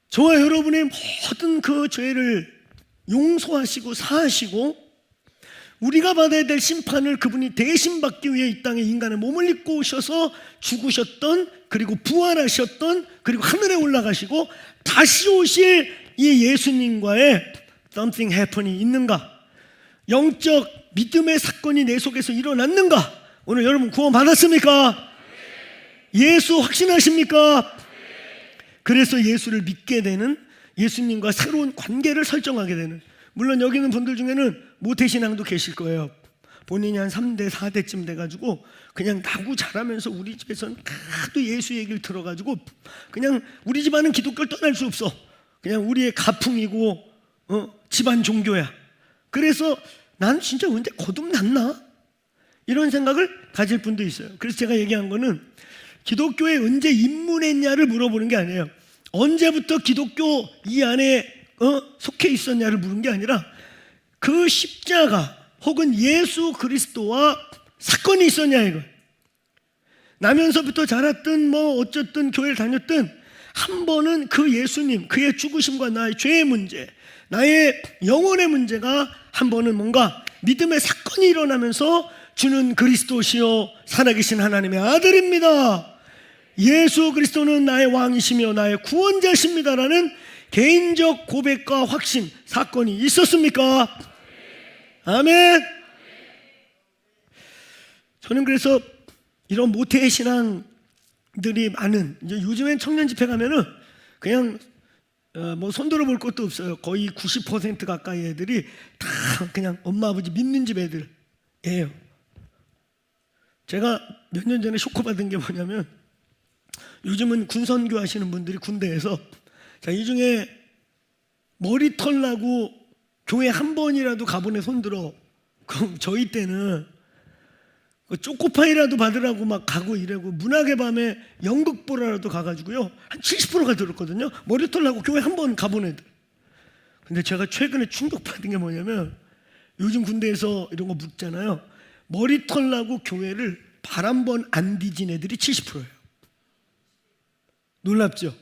저와 여러분의 모든 그 죄를 용서하시고 사하시고 우리가 받아야 될 심판을 그분이 대신 받기 위해 이 땅에 인간의 몸을 입고 오셔서 죽으셨던, 그리고 부활하셨던, 그리고 하늘에 올라가시고 다시 오실 이 예수님과의 something happen이 있는가? 영적 믿음의 사건이 내 속에서 일어났는가? 오늘 여러분 구원 받았습니까? 예수 확신하십니까? 그래서 예수를 믿게 되는, 예수님과 새로운 관계를 설정하게 되는, 물론 여기 있는 분들 중에는 모태신앙도 계실 거예요. 본인이 한 3대 4대쯤 돼가지고 그냥 나고 자라면서 우리 집에서는 하도 예수 얘기를 들어가지고 그냥 우리 집안은 기독교를 떠날 수 없어, 그냥 우리의 가풍이고 집안 종교야. 그래서 난 진짜 언제 거듭났나? 이런 생각을 가질 분도 있어요. 그래서 제가 얘기한 거는 기독교에 언제 입문했냐를 물어보는 게 아니에요. 언제부터 기독교 이 안에 속해 있었냐를 물은 게 아니라 그 십자가 혹은 예수 그리스도와 사건이 있었냐 이거. 나면서부터 자랐든 뭐 어쨌든 교회를 다녔든 한 번은 그 예수님, 그의 죽으심과 나의 죄의 문제, 나의 영혼의 문제가 한 번은 뭔가 믿음의 사건이 일어나면서 주는 그리스도시요 살아계신 하나님의 아들입니다, 예수 그리스도는 나의 왕이시며 나의 구원자십니다라는 개인적 고백과 확신, 사건이 있었습니까? 아멘. 저는 그래서 이런 모태 신앙들이 많은, 이제 요즘엔 청년 집회 가면은 그냥 뭐 손들어 볼 것도 없어요. 거의 90% 가까이 애들이 다 그냥 엄마 아버지 믿는 집 애들이에요. 제가 몇 년 전에 쇼크받은 게 뭐냐면, 요즘은 군선교 하시는 분들이 군대에서, 자, 이 중에 머리털 나고 교회 한 번이라도 가본 애 손들어. 그럼 저희 때는 쪼꼬파이라도 받으라고 막 가고 이래고, 문학의 밤에 연극 보러라도 가가지고요 한 70%가 들었거든요. 머리털 나고 교회 한 번 가본 애들. 근데 제가 최근에 충격받은 게 뭐냐면, 요즘 군대에서 이런 거 묻잖아요. 머리털 나고 교회를 발 한 번 안 뒤진 애들이 70%예요. 놀랍죠?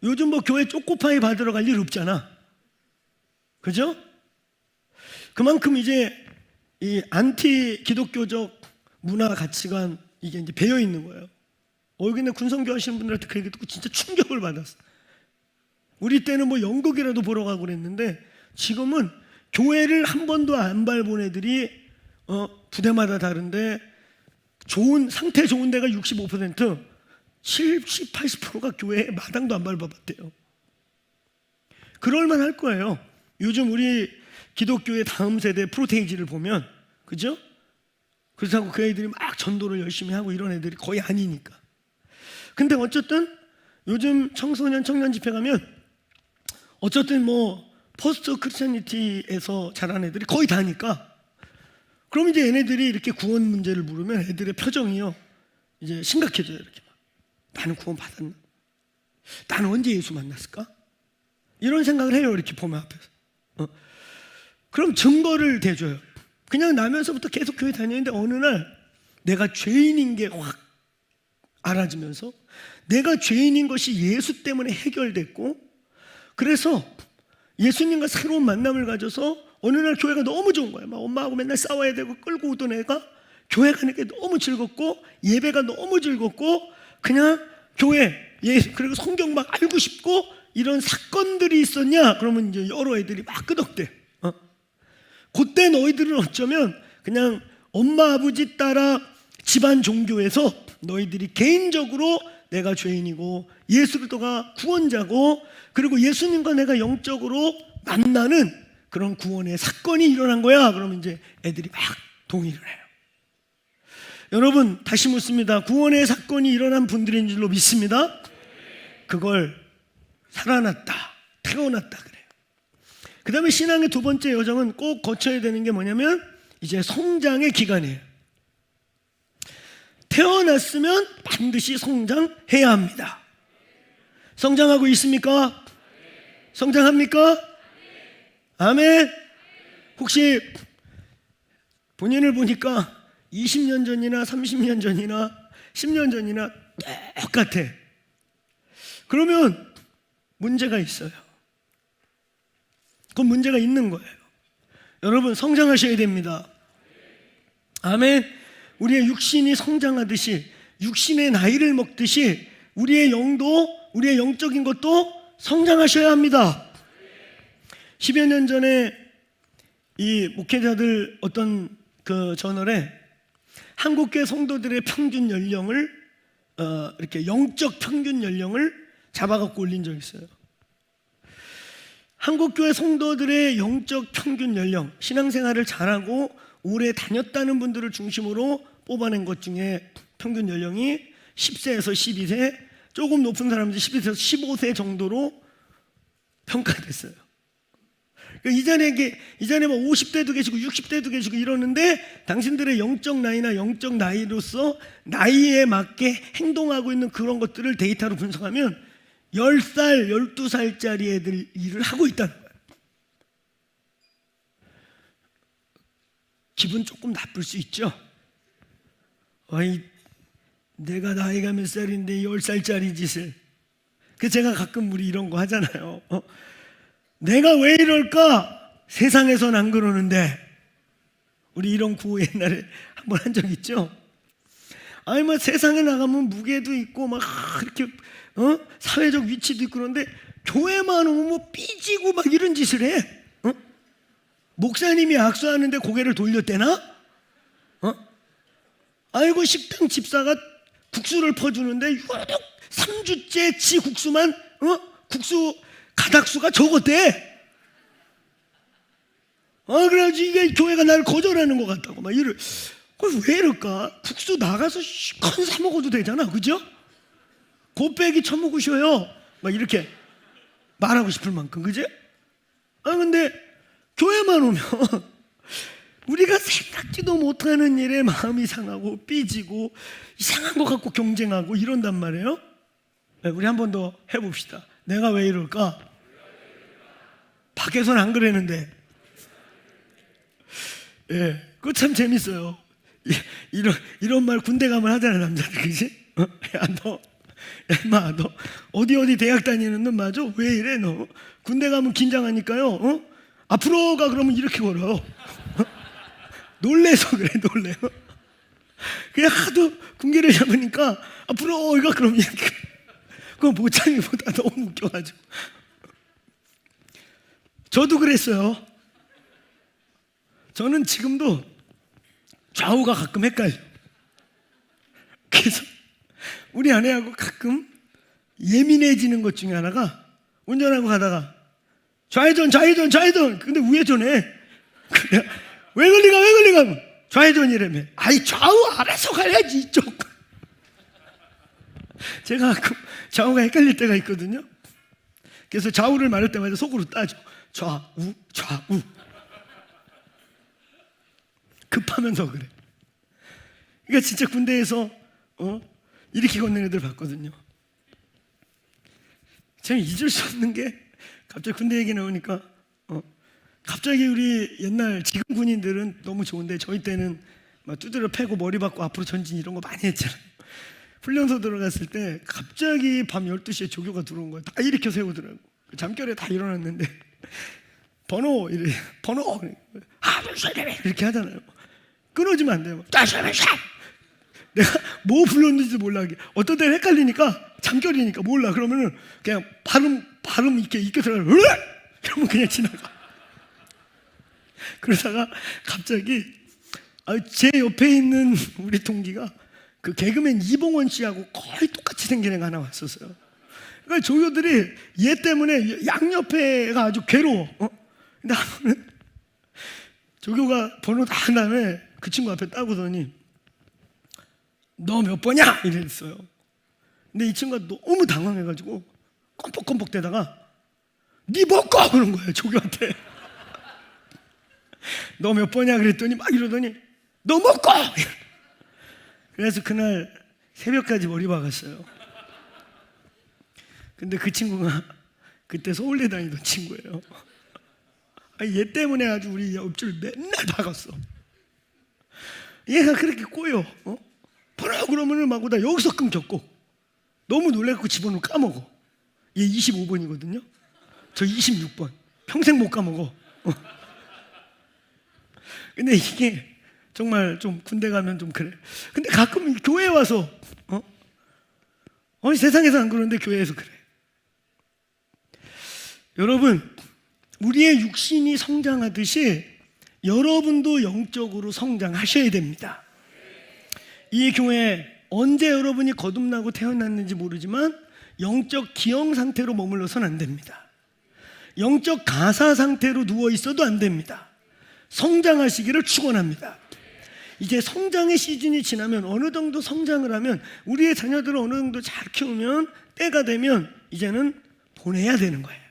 요즘 뭐 교회 쪼꼬파이 받으러 갈 일 없잖아. 그죠? 그만큼 이제 이 안티 기독교적 문화 가치관, 이게 이제 배어 있는 거예요. 여기 있는 군성교 하시는 분들한테 그 얘기 듣고 진짜 충격을 받았어. 우리 때는 뭐 연극이라도 보러 가고 그랬는데, 지금은 교회를 한 번도 안 밟은 애들이 부대마다 다른데, 좋은 상태 좋은 데가 65%, 70, 80%가 교회에 마당도 안 밟아봤대요. 그럴만 할 거예요. 요즘 우리 기독교의 다음 세대 프로테이지를 보면, 그죠? 그렇다고 그 애들이 막 전도를 열심히 하고 이런 애들이 거의 아니니까. 근데 어쨌든 요즘 청소년 청년 집회 가면 어쨌든 뭐 포스트 크리스천니티에서 자란 애들이 거의 다니까, 그럼 이제 얘네들이 이렇게 구원 문제를 물으면 애들의 표정이요 이제 심각해져요. 이렇게 막, 나는 구원 받았나? 나는 언제 예수 만났을까? 이런 생각을 해요. 이렇게 보면 앞에서. 그럼 증거를 대줘요. 그냥 나면서부터 계속 교회 다니는데 어느 날 내가 죄인인 게 확 알아지면서, 내가 죄인인 것이 예수 때문에 해결됐고, 그래서 예수님과 새로운 만남을 가져서 어느 날 교회가 너무 좋은 거예요. 막 엄마하고 맨날 싸워야 되고 끌고 오던 애가 교회 가는 게 너무 즐겁고, 예배가 너무 즐겁고, 그냥 교회, 그리고 성경 막 알고 싶고, 이런 사건들이 있었냐? 그러면 이제 여러 애들이 막 끄덕대. 그때 너희들은 어쩌면 그냥 엄마 아버지 따라 집안 종교에서 너희들이 개인적으로 내가 죄인이고 예수 그리스도가 구원자고, 그리고 예수님과 내가 영적으로 만나는 그런 구원의 사건이 일어난 거야. 그러면 이제 애들이 막 동의를 해요. 여러분, 다시 묻습니다. 구원의 사건이 일어난 분들인 줄로 믿습니다. 그걸 살아났다, 태어났다 그래요. 그 다음에 신앙의 두 번째 여정은 꼭 거쳐야 되는 게 뭐냐면, 이제 성장의 기간이에요. 태어났으면 반드시 성장해야 합니다. 성장하고 있습니까? 성장합니까? 아멘. 혹시 본인을 보니까 20년 전이나 30년 전이나 10년 전이나 똑같아. 그러면 문제가 있어요. 그건 문제가 있는 거예요. 여러분 성장하셔야 됩니다. 아멘. 우리의 육신이 성장하듯이, 육신의 나이를 먹듯이 우리의 영도, 우리의 영적인 것도 성장하셔야 합니다. 10여 년 전에 이 목회자들 어떤 그 저널에 한국교회 성도들의 평균 연령을 이렇게 영적 평균 연령을 잡아갖고 올린 적이 있어요. 한국교회 성도들의 영적 평균 연령, 신앙생활을 잘하고 오래 다녔다는 분들을 중심으로 뽑아낸 것 중에 평균 연령이 10세에서 12세, 조금 높은 사람들이 12세에서 15세 정도로 평가됐어요. 이전에 뭐 50대도 계시고 60대도 계시고 이러는데, 당신들의 영적 나이나 영적 나이로서 나이에 맞게 행동하고 있는 그런 것들을 데이터로 분석하면 10살, 12살짜리 애들 일을 하고 있다는 거예요. 기분 조금 나쁠 수 있죠. 내가 나이가 몇 살인데 10살짜리 짓을. 제가 가끔 우리 이런 거 하잖아요. 내가 왜 이럴까? 세상에선 안 그러는데. 우리 이런 구호 옛날에 한번 한 적 있죠. 뭐 세상에 나가면 무게도 있고 막 이렇게 사회적 위치도 있고, 그런데 교회만 오면 뭐 삐지고 막 이런 짓을 해. 목사님이 악수하는데 고개를 돌렸대나? 아이고 식당 집사가 국수를 퍼주는데 유독 3주째 지 국수만 국수 가닥수가 적었대. 그래가지고 이게 교회가 나를 거절하는 것 같다고 막 이럴. 왜 이럴까? 국수 나가서 시컷 사 먹어도 되잖아, 그죠? 곱빼기 처먹으셔요. 막 이렇게 말하고 싶을 만큼, 그지? 근데 교회만 오면 우리가 생각지도 못하는 일에 마음이 상하고 삐지고 이상한 것 갖고 경쟁하고 이런단 말이에요. 우리 한 번 더 해봅시다. 내가 왜 이럴까? 밖에서는 안 그랬는데. 그거 참 재밌어요. 이런 말 군대 가면 하잖아, 남자들, 그지? 너 어디 대학 다니는 놈 맞아? 왜 이래 너? 군대 가면 긴장하니까요. 앞으로 가 그러면 이렇게 걸어요. 놀래서 그래, 놀래요. 그냥 하도 군기를 잡으니까 앞으로 가 그러면 이렇게. 그건 모창이보다 너무 웃겨가지고. 저도 그랬어요. 저는 지금도 좌우가 가끔 헷갈려. 그래서 우리 아내하고 가끔 예민해지는 것 중에 하나가, 운전하고 가다가 좌회전 근데 우회전해. 왜 걸리가 좌회전이라며. 좌우 알아서 가야지 이쪽. 제가 가끔 좌우가 헷갈릴 때가 있거든요. 그래서 좌우를 말할 때마다 속으로 따져. 좌우 급하면서 그래. 그러니까 진짜 군대에서 이렇게 걷는 애들 봤거든요. 제가 잊을 수 없는 게, 갑자기 군대 얘기 나오니까 갑자기 우리 옛날 지금 군인들은 너무 좋은데, 저희 때는 막 두드려 패고 머리 박고 앞으로 전진 이런 거 많이 했잖아요. 훈련소 들어갔을 때 갑자기 밤 12시에 조교가 들어온 거예요. 다 일으켜 세우더라고. 잠결에 다 일어났는데 번호 이렇게 하잖아요. 끊어지면 안 돼요. 내가 뭐 불렀는지도 몰라. 어떤 때는 헷갈리니까, 잠결이니까 몰라. 그러면은 그냥 발음 있게 들어가요. 그러면 그냥 지나가. 그러다가 갑자기 제 옆에 있는 우리 동기가 그 개그맨 이봉원 씨하고 거의 똑같이 생긴 애가 하나 왔었어요. 그러니까 조교들이 얘 때문에 양옆에가 아주 괴로워. 근데 한 번은 조교가 번호 다 한 다음에 그 친구 앞에 따고더니 너 몇 번이야? 이랬어요. 근데 이 친구가 너무 당황해가지고 껌뻑껌뻑 대다가 니 먹고! 그런 거예요, 조교한테. 너 몇 번이야? 그랬더니 막 이러더니 너 먹고! 그래서 그날 새벽까지 머리 박았어요. 근데 그 친구가 그때 서울대 다니던 친구예요. 얘 때문에 아주 우리 옆줄 맨날 박았어. 얘가 그렇게 꼬여. 보라 그러면은 막 나 여기서 끊겼고, 너무 놀래갖고 집어넣고 까먹어. 얘 25번이거든요. 저 26번. 평생 못 까먹어. 근데 이게 정말 좀 군대 가면 좀 그래. 근데 가끔 교회에 와서 세상에서 안 그러는데 교회에서 그래. 여러분, 우리의 육신이 성장하듯이 여러분도 영적으로 성장하셔야 됩니다. 이 교회 언제 여러분이 거듭나고 태어났는지 모르지만 영적 기형 상태로 머물러서는 안 됩니다. 영적 가사 상태로 누워 있어도 안 됩니다. 성장하시기를 축원합니다. 이제 성장의 시즌이 지나면 어느 정도 성장을 하면 우리의 자녀들을 어느 정도 잘 키우면 때가 되면 이제는 보내야 되는 거예요.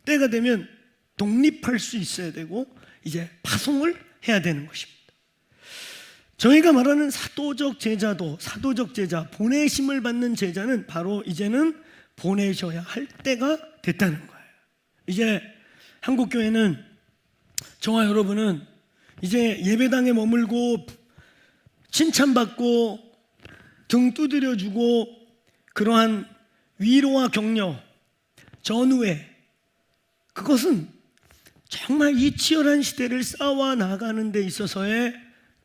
때가 되면 독립할 수 있어야 되고 이제 파송을 해야 되는 것입니다. 저희가 말하는 사도적 제자, 보내심을 받는 제자는 바로 이제는 보내셔야 할 때가 됐다는 거예요. 이제 한국교회는 저와 여러분은 이제 예배당에 머물고 칭찬받고 등 두드려주고 그러한 위로와 격려, 전우회, 그것은 정말 이 치열한 시대를 싸워 나가는 데 있어서의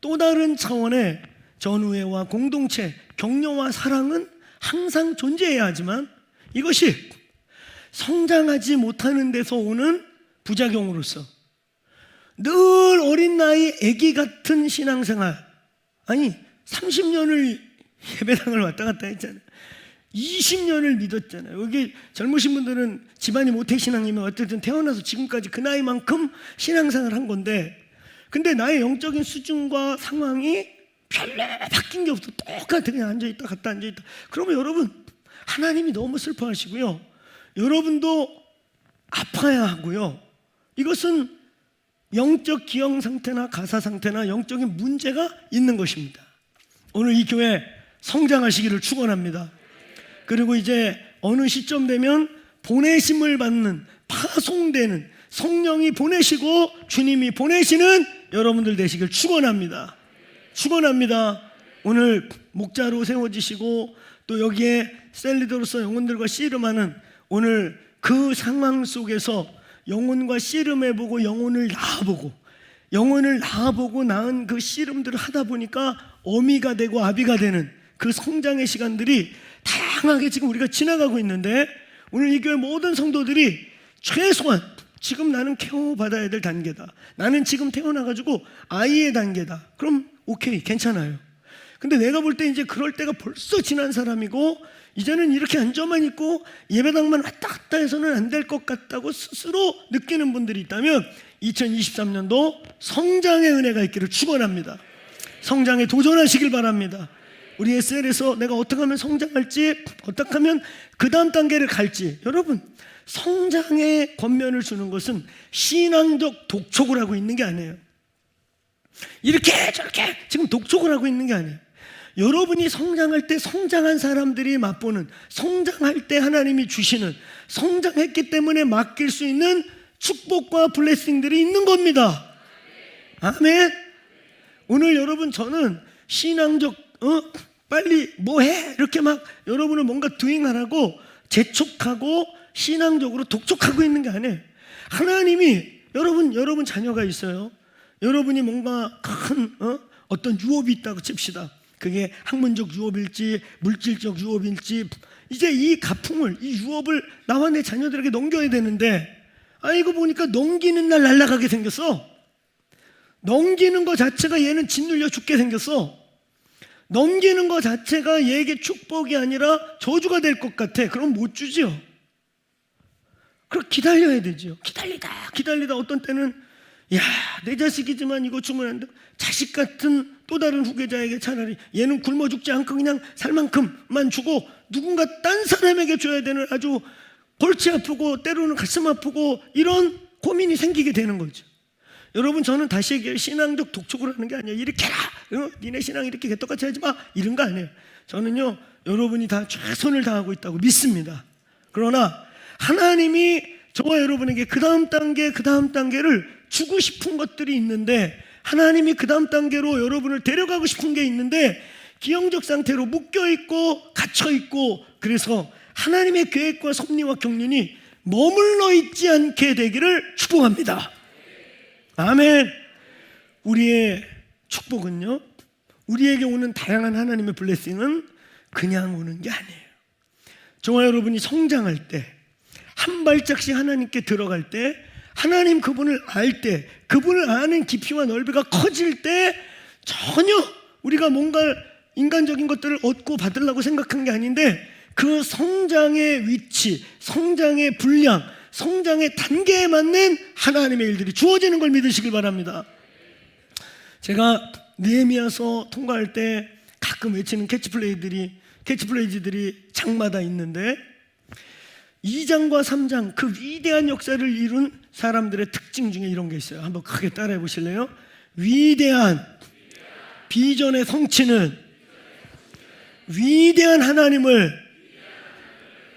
또 다른 차원의 전우회와 공동체, 격려와 사랑은 항상 존재해야 하지만 이것이 성장하지 못하는 데서 오는 부작용으로서 늘 어린 나이 애기 같은 신앙생활, 아니 30년을 예배당을 왔다 갔다 했잖아요. 20년을 믿었잖아요. 여기 젊으신 분들은 집안이 모태신앙이면 어쨌든 태어나서 지금까지 그 나이만큼 신앙생활을 한 건데, 근데 나의 영적인 수준과 상황이 별로 바뀐 게 없어. 똑같아. 그냥 앉아있다 갔다 앉아있다. 그러면 여러분, 하나님이 너무 슬퍼하시고요, 여러분도 아파야 하고요. 이것은 영적 기형 상태나 가사 상태나 영적인 문제가 있는 것입니다. 오늘 이 교회 성장하시기를 축원합니다. 그리고 이제 어느 시점 되면 보내심을 받는, 파송되는, 성령이 보내시고 주님이 보내시는 여러분들 되시길 축원합니다. 축원합니다. 오늘 목자로 세워지시고 또 여기에 셀리더로서 영혼들과 씨름하는 오늘 그 상황 속에서 영혼과 씨름해보고 영혼을 낳아보고 낳은 그 씨름들을 하다 보니까 어미가 되고 아비가 되는 그 성장의 시간들이 다양하게 지금 우리가 지나가고 있는데, 오늘 이 교회 모든 성도들이 최소한 지금 나는 케어받아야 될 단계다, 나는 지금 태어나가지고 아이의 단계다, 그럼 오케이, 괜찮아요. 근데 내가 볼 때 이제 그럴 때가 벌써 지난 사람이고 이제는 이렇게 앉아만 있고 예배당만 왔다 갔다 해서는 안 될 것 같다고 스스로 느끼는 분들이 있다면 2023년도 성장의 은혜가 있기를 축원합니다. 성장에 도전하시길 바랍니다. 우리 SL에서 내가 어떻게 하면 성장할지, 어떻게 하면 그 다음 단계를 갈지, 여러분, 성장의 권면을 주는 것은 신앙적 독촉을 하고 있는 게 아니에요. 이렇게 저렇게 지금 독촉을 하고 있는 게 아니에요. 여러분이 성장할 때 성장한 사람들이 맛보는, 성장할 때 하나님이 주시는, 성장했기 때문에 맡길 수 있는 축복과 블레싱들이 있는 겁니다. 아멘. 오늘 여러분, 저는 신앙적 빨리 뭐해 이렇게 막 여러분을 뭔가 도잉하라고 재촉하고 신앙적으로 독촉하고 있는 게 아니에요. 하나님이 여러분 자녀가 있어요. 여러분이 뭔가 큰 어떤 유업이 있다고 칩시다. 그게 학문적 유업일지 물질적 유업일지, 이제 이 가풍을, 이 유업을 나와 내 자녀들에게 넘겨야 되는데, 이거 보니까 넘기는 날 날아가게 생겼어. 넘기는 거 자체가 얘는 짓눌려 죽게 생겼어. 넘기는 거 자체가 얘에게 축복이 아니라 저주가 될 것 같아. 그럼 못 주지요. 그럼 기다려야 되죠. 기다리다 어떤 때는 내 자식이지만 이거 주면 안 돼. 자식 같은 또 다른 후계자에게 차라리 얘는 굶어 죽지 않고 그냥 살 만큼만 주고 누군가 딴 사람에게 줘야 되는 아주 골치 아프고 때로는 가슴 아프고 이런 고민이 생기게 되는 거죠. 여러분, 저는 다시 얘기해요. 신앙적 독촉을 하는 게 아니에요. 이렇게 해라, 니네 신앙 이렇게 개떡같이 하지 마, 이런 거 아니에요. 저는요, 여러분이 다 최선을 다하고 있다고 믿습니다. 그러나 하나님이 저와 여러분에게 그 다음 단계를 주고 싶은 것들이 있는데, 하나님이 그 다음 단계로 여러분을 데려가고 싶은 게 있는데 기형적 상태로 묶여있고 갇혀있고, 그래서 하나님의 계획과 섭리와 경륜이 머물러 있지 않게 되기를 축복합니다. 아멘. 우리의 축복은요, 우리에게 오는 다양한 하나님의 블레싱은 그냥 오는 게 아니에요. 저와 여러분이 성장할 때, 한 발짝씩 하나님께 들어갈 때, 하나님 그분을 알 때, 그분을 아는 깊이와 넓이가 커질 때 전혀 우리가 뭔가 인간적인 것들을 얻고 받으려고 생각한 게 아닌데, 그 성장의 위치, 성장의 분량, 성장의 단계에 맞는 하나님의 일들이 주어지는 걸 믿으시길 바랍니다. 제가 느헤미야서 통과할 때 가끔 외치는 캐치프레이즈들이 장마다 있는데, 2장과 3장 그 위대한 역사를 이룬 사람들의 특징 중에 이런 게 있어요. 한번 크게 따라해 보실래요? 위대한 비전의 성취는 위대한 하나님을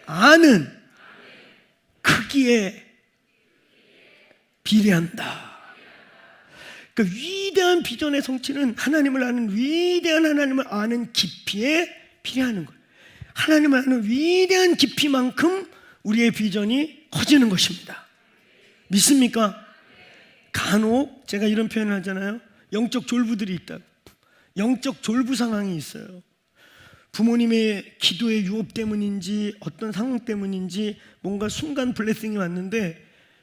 아는 크기에 비례한다. 그 위대한 비전의 성취는 하나님을 아는 위대한 하나님을 아는 깊이에 비례하는 거예요. 하나님을 아는 위대한 깊이만큼 우리의 비전이 커지는 것입니다. 믿습니까? 간혹 제가 이런 표현을 하잖아요. 영적 졸부들이 있다. 영적 졸부 상황이 있어요. 부모님의 기도의 유업 때문인지 어떤 상황 때문인지 뭔가 순간 블레싱이 왔는데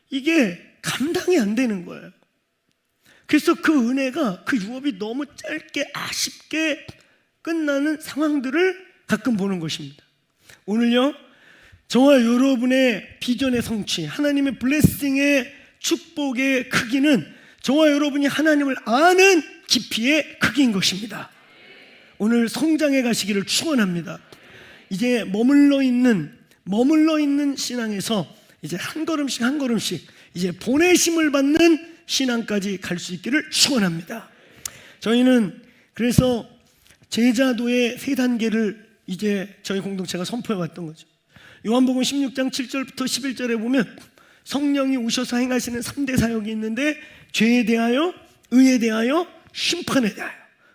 이게 감당이 안 되는 거예요. 그래서 그 은혜가, 그 유업이 너무 짧게 아쉽게 끝나는 상황들을 가끔 보는 것입니다. 오늘요, 저와 여러분의 비전의 성취, 하나님의 블레싱의 축복의 크기는 저와 여러분이 하나님을 아는 깊이의 크기인 것입니다. 오늘 성장해 가시기를 축원합니다. 이제 머물러 있는 신앙에서 이제 한 걸음씩 한 걸음씩 이제 보내심을 받는 신앙까지 갈 수 있기를 축원합니다. 저희는 그래서 제자도의 3단계를 이제 저희 공동체가 선포해 왔던 거죠. 요한복음 16장 7절부터 11절에 보면 성령이 오셔서 행하시는 3대 사역이 있는데, 죄에 대하여, 의에 대하여, 심판에 대하여.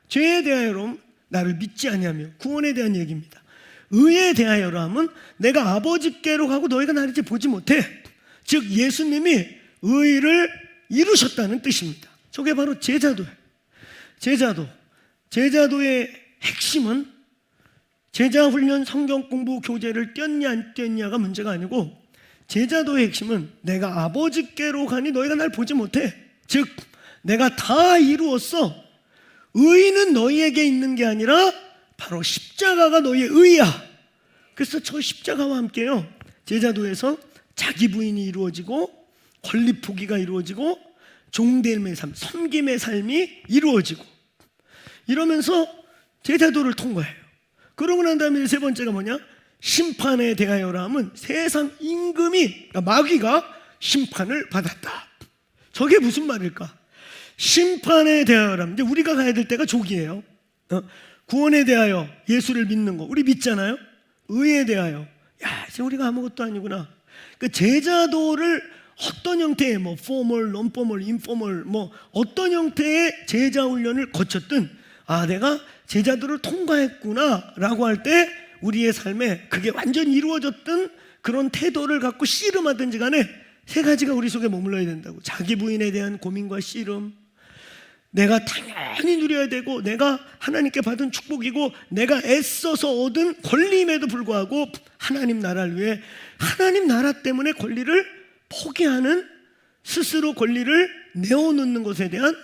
죄에 대하여로 나를 믿지 아니하며, 구원에 대한 얘기입니다. 의에 대하여로 하면 내가 아버지께로 가고 너희가 나를 이제 보지 못해. 즉 예수님이 의를 이루셨다는 뜻입니다. 저게 바로 제자도예요. 제자도의 핵심은 제자훈련, 성경공부, 교제를 띄었냐 안 띄었냐가 문제가 아니고, 제자도의 핵심은 내가 아버지께로 가니 너희가 날 보지 못해. 즉 내가 다 이루었어. 의는 너희에게 있는 게 아니라 바로 십자가가 너희의 의야. 그래서 저 십자가와 함께요, 제자도에서 자기 부인이 이루어지고, 권리 포기가 이루어지고, 종됨의 삶, 섬김의 삶이 이루어지고, 이러면서 제자도를 통과해요. 그러고 난 다음에 세 번째가 뭐냐? 심판에 대하여라 하면 세상 임금이, 그러니까 마귀가 심판을 받았다. 저게 무슨 말일까? 심판에 대하여라. 이제 우리가 가야 될 때가 조기예요. 구원에 대하여 예수를 믿는 거 우리 믿잖아요. 의에 대하여, 야, 이제 우리가 아무것도 아니구나. 그 제자도를 어떤 형태의 뭐 포멀, 논포멀, 인포멀 뭐 어떤 형태의 제자 훈련을 거쳤든, 아, 내가 제자도를 통과했구나라고 할 때 우리의 삶에 그게 완전히 이루어졌던 그런 태도를 갖고 씨름하든지 간에 세 가지가 우리 속에 머물러야 된다고. 자기 부인에 대한 고민과 씨름, 내가 당연히 누려야 되고 내가 하나님께 받은 축복이고 내가 애써서 얻은 권리임에도 불구하고 하나님 나라를 위해, 하나님 나라 때문에 권리를 포기하는, 스스로 권리를 내어놓는 것에 대한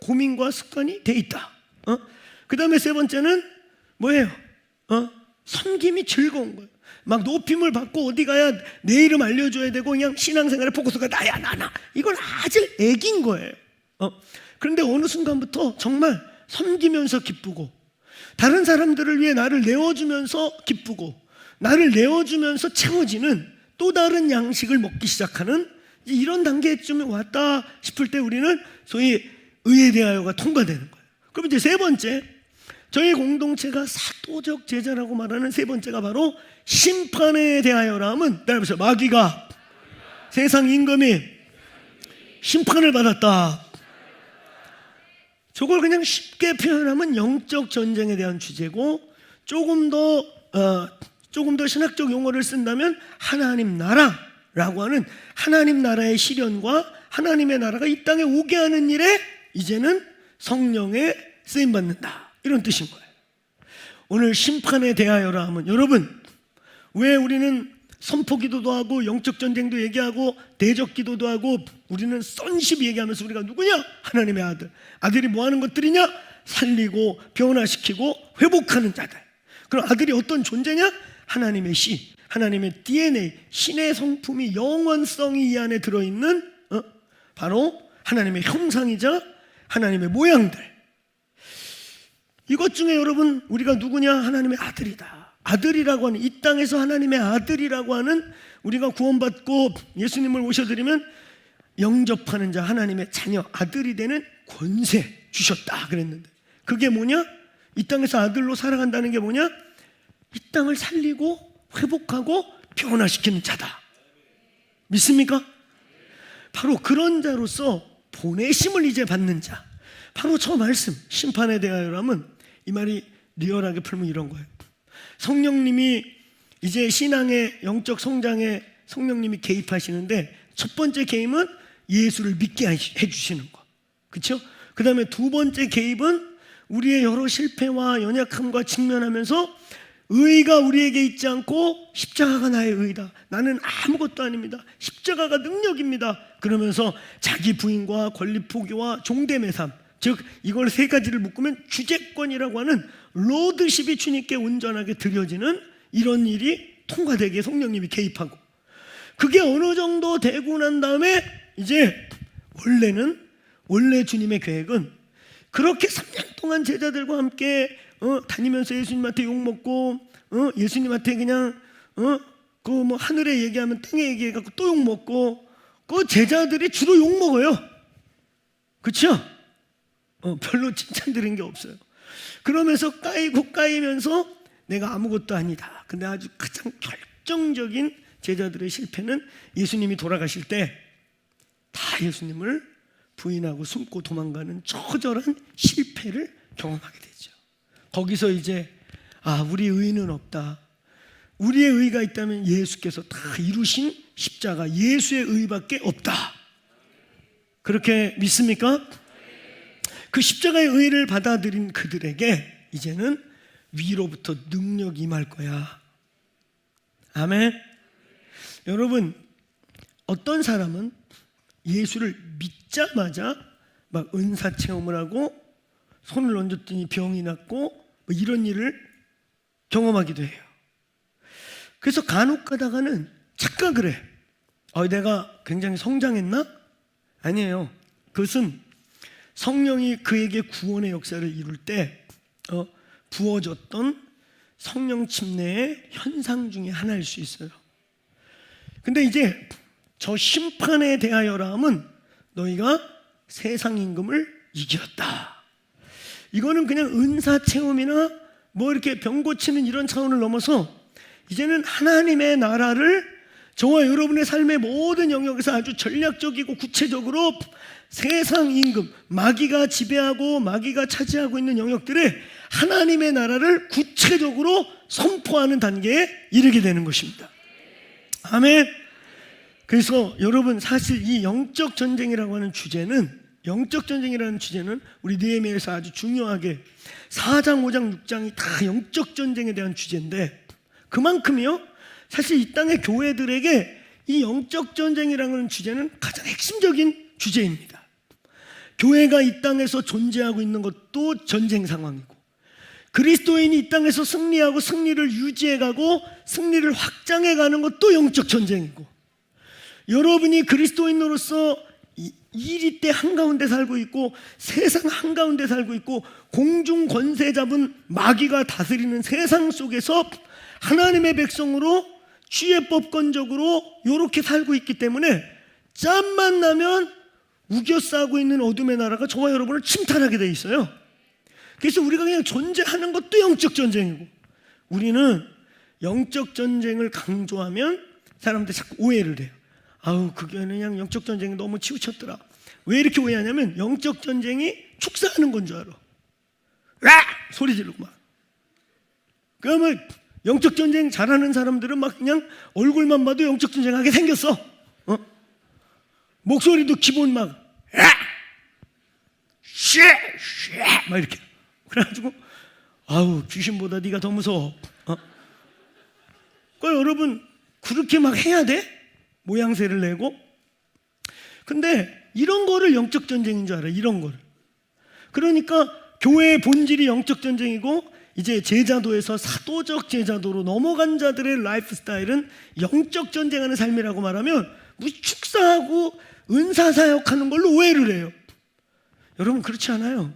고민과 습관이 돼 있다. 그 다음에 세 번째는 뭐예요? 섬김이 즐거운 거예요. 막 높임을 받고 어디 가야 내 이름 알려줘야 되고 그냥 신앙생활의 포커스가 나야 나 이건 아주 애긴 거예요. 그런데 어느 순간부터 정말 섬기면서 기쁘고, 다른 사람들을 위해 나를 내어주면서 기쁘고, 나를 내어주면서 채워지는 또 다른 양식을 먹기 시작하는 이런 단계쯤에 왔다 싶을 때 우리는 소위 의에 대하여가 통과되는 거예요. 그럼 이제 세 번째, 저희 공동체가 사도적 제자라고 말하는 세 번째가 바로 심판에 대하여라 하면, 따라해보세요. 마귀가, 세상 임금이 심판을 받았다. 저걸 그냥 쉽게 표현하면 영적 전쟁에 대한 주제고, 조금 더 신학적 용어를 쓴다면 하나님 나라라고 하는 하나님 나라의 실현과 하나님의 나라가 이 땅에 오게 하는 일에 이제는 성령에 쓰임받는다, 이런 뜻인 거예요. 오늘 심판에 대하여라 하면, 여러분, 왜 우리는 선포기도도 하고 영적 전쟁도 얘기하고 대적 기도도 하고 우리는 sonship 얘기하면서 우리가 누구냐? 하나님의 아들. 아들이 뭐 하는 것들이냐? 살리고 변화시키고 회복하는 자들. 그럼 아들이 어떤 존재냐? 하나님의 씨, 하나님의 DNA, 신의 성품이, 영원성이 이 안에 들어있는 바로 하나님의 형상이자 하나님의 모양들. 이것 중에 여러분, 우리가 누구냐? 하나님의 아들이다. 아들이라고 하는, 이 땅에서 하나님의 아들이라고 하는, 우리가 구원받고 예수님을 모셔드리면 영접하는 자, 하나님의 자녀, 아들이 되는 권세 주셨다 그랬는데, 그게 뭐냐? 이 땅에서 아들로 살아간다는 게 뭐냐? 이 땅을 살리고 회복하고 변화시키는 자다. 믿습니까? 바로 그런 자로서 보내심을 이제 받는 자, 바로 저 말씀 심판에 대하여라면, 이 말이 리얼하게 풀면 이런 거예요. 성령님이 이제 신앙의 영적 성장에 성령님이 개입하시는데, 첫 번째 개입은 예수를 믿게 해주시는 거, 그렇죠? 그 다음에 두 번째 개입은 우리의 여러 실패와 연약함과 직면하면서 의의가 우리에게 있지 않고 십자가가 나의 의의다, 나는 아무것도 아닙니다, 십자가가 능력입니다, 그러면서 자기 부인과 권리 포기와 종됨의 삶, 즉 이걸 세 가지를 묶으면 주재권이라고 하는 로드십이 주님께 온전하게 드려지는 이런 일이 통과되게 성령님이 개입하고, 그게 어느 정도 되고 난 다음에 이제 원래 주님의 계획은 그렇게 3년 동안 제자들과 함께 다니면서 예수님한테 욕먹고 예수님한테 그냥 그 뭐 하늘에 얘기하면 땅에 얘기해갖고 또 욕먹고, 그 제자들이 주로 욕먹어요. 그렇죠? 별로 칭찬 드린 게 없어요. 그러면서 까이면서 내가 아무것도 아니다. 근데 아주 가장 결정적인 제자들의 실패는 예수님이 돌아가실 때 다 예수님을 부인하고 숨고 도망가는 처절한 실패를 경험하게 되죠. 거기서 이제 우리 의는 없다. 우리의 의가 있다면 예수께서 다 이루신 십자가 예수의 의밖에 없다. 그렇게 믿습니까? 그 십자가의 의를 받아들인 그들에게 이제는 위로부터 능력이 임할 거야. 아멘. 여러분, 어떤 사람은 예수를 믿자마자 막 은사 체험을 하고 손을 얹었더니 병이 낫고 뭐 이런 일을 경험하기도 해요. 그래서 간혹 가다가는 착각을 해. 내가 굉장히 성장했나? 아니에요. 그것은 성령이 그에게 구원의 역사를 이룰 때 부어졌던 성령 침례의 현상 중에 하나일 수 있어요. 근데 이제 저 심판에 대하여라 함은 너희가 세상 임금을 이겼다. 이거는 그냥 은사 체험이나 뭐 이렇게 병 고치는 이런 차원을 넘어서 이제는 하나님의 나라를 저와 여러분의 삶의 모든 영역에서 아주 전략적이고 구체적으로 세상 임금, 마귀가 지배하고 마귀가 차지하고 있는 영역들에 하나님의 나라를 구체적으로 선포하는 단계에 이르게 되는 것입니다. 아멘. 그래서 여러분, 사실 이 영적 전쟁이라고 하는 주제는, 영적 전쟁이라는 주제는 우리 느헤미야에서 아주 중요하게 4장, 5장, 6장이 다 영적 전쟁에 대한 주제인데, 그만큼이요, 사실 이 땅의 교회들에게 이 영적 전쟁이라는 하는 주제는 가장 핵심적인 주제입니다. 교회가 이 땅에서 존재하고 있는 것도 전쟁 상황이고, 그리스도인이 이 땅에서 승리하고 승리를 유지해가고 승리를 확장해가는 것도 영적 전쟁이고, 여러분이 그리스도인으로서 이리 때 한가운데 살고 있고 세상 한가운데 살고 있고 공중 권세 잡은 마귀가 다스리는 세상 속에서 하나님의 백성으로 주예법권적으로 이렇게 살고 있기 때문에 짬만 나면 우겨싸고 있는 어둠의 나라가 저와 여러분을 침탈하게 돼 있어요. 그래서 우리가 그냥 존재하는 것도 영적 전쟁이고, 우리는 영적 전쟁을 강조하면 사람들이 자꾸 오해를 해요. 그 교회는 그냥 영적 전쟁이 너무 치우쳤더라. 왜 이렇게 오해하냐면 영적 전쟁이 축사하는 건 줄 알아. 와! 소리 지르고 막. 그러면 영적 전쟁 잘하는 사람들은 막 그냥 얼굴만 봐도 영적 전쟁하게 생겼어. 목소리도 기본 막 막 이렇게. 그래가지고 아우 귀신보다 네가 더 무서워. 그러니까 여러분 그렇게 막 해야 돼? 모양새를 내고. 근데 이런 거를 영적 전쟁인 줄 알아요. 이런 거를. 그러니까 교회의 본질이 영적 전쟁이고 이제 제자도에서 사도적 제자도로 넘어간 자들의 라이프 스타일은 영적 전쟁하는 삶이라고 말하면 무슨 축사하고 은사사역하는 걸로 오해를 해요. 여러분 그렇지 않아요.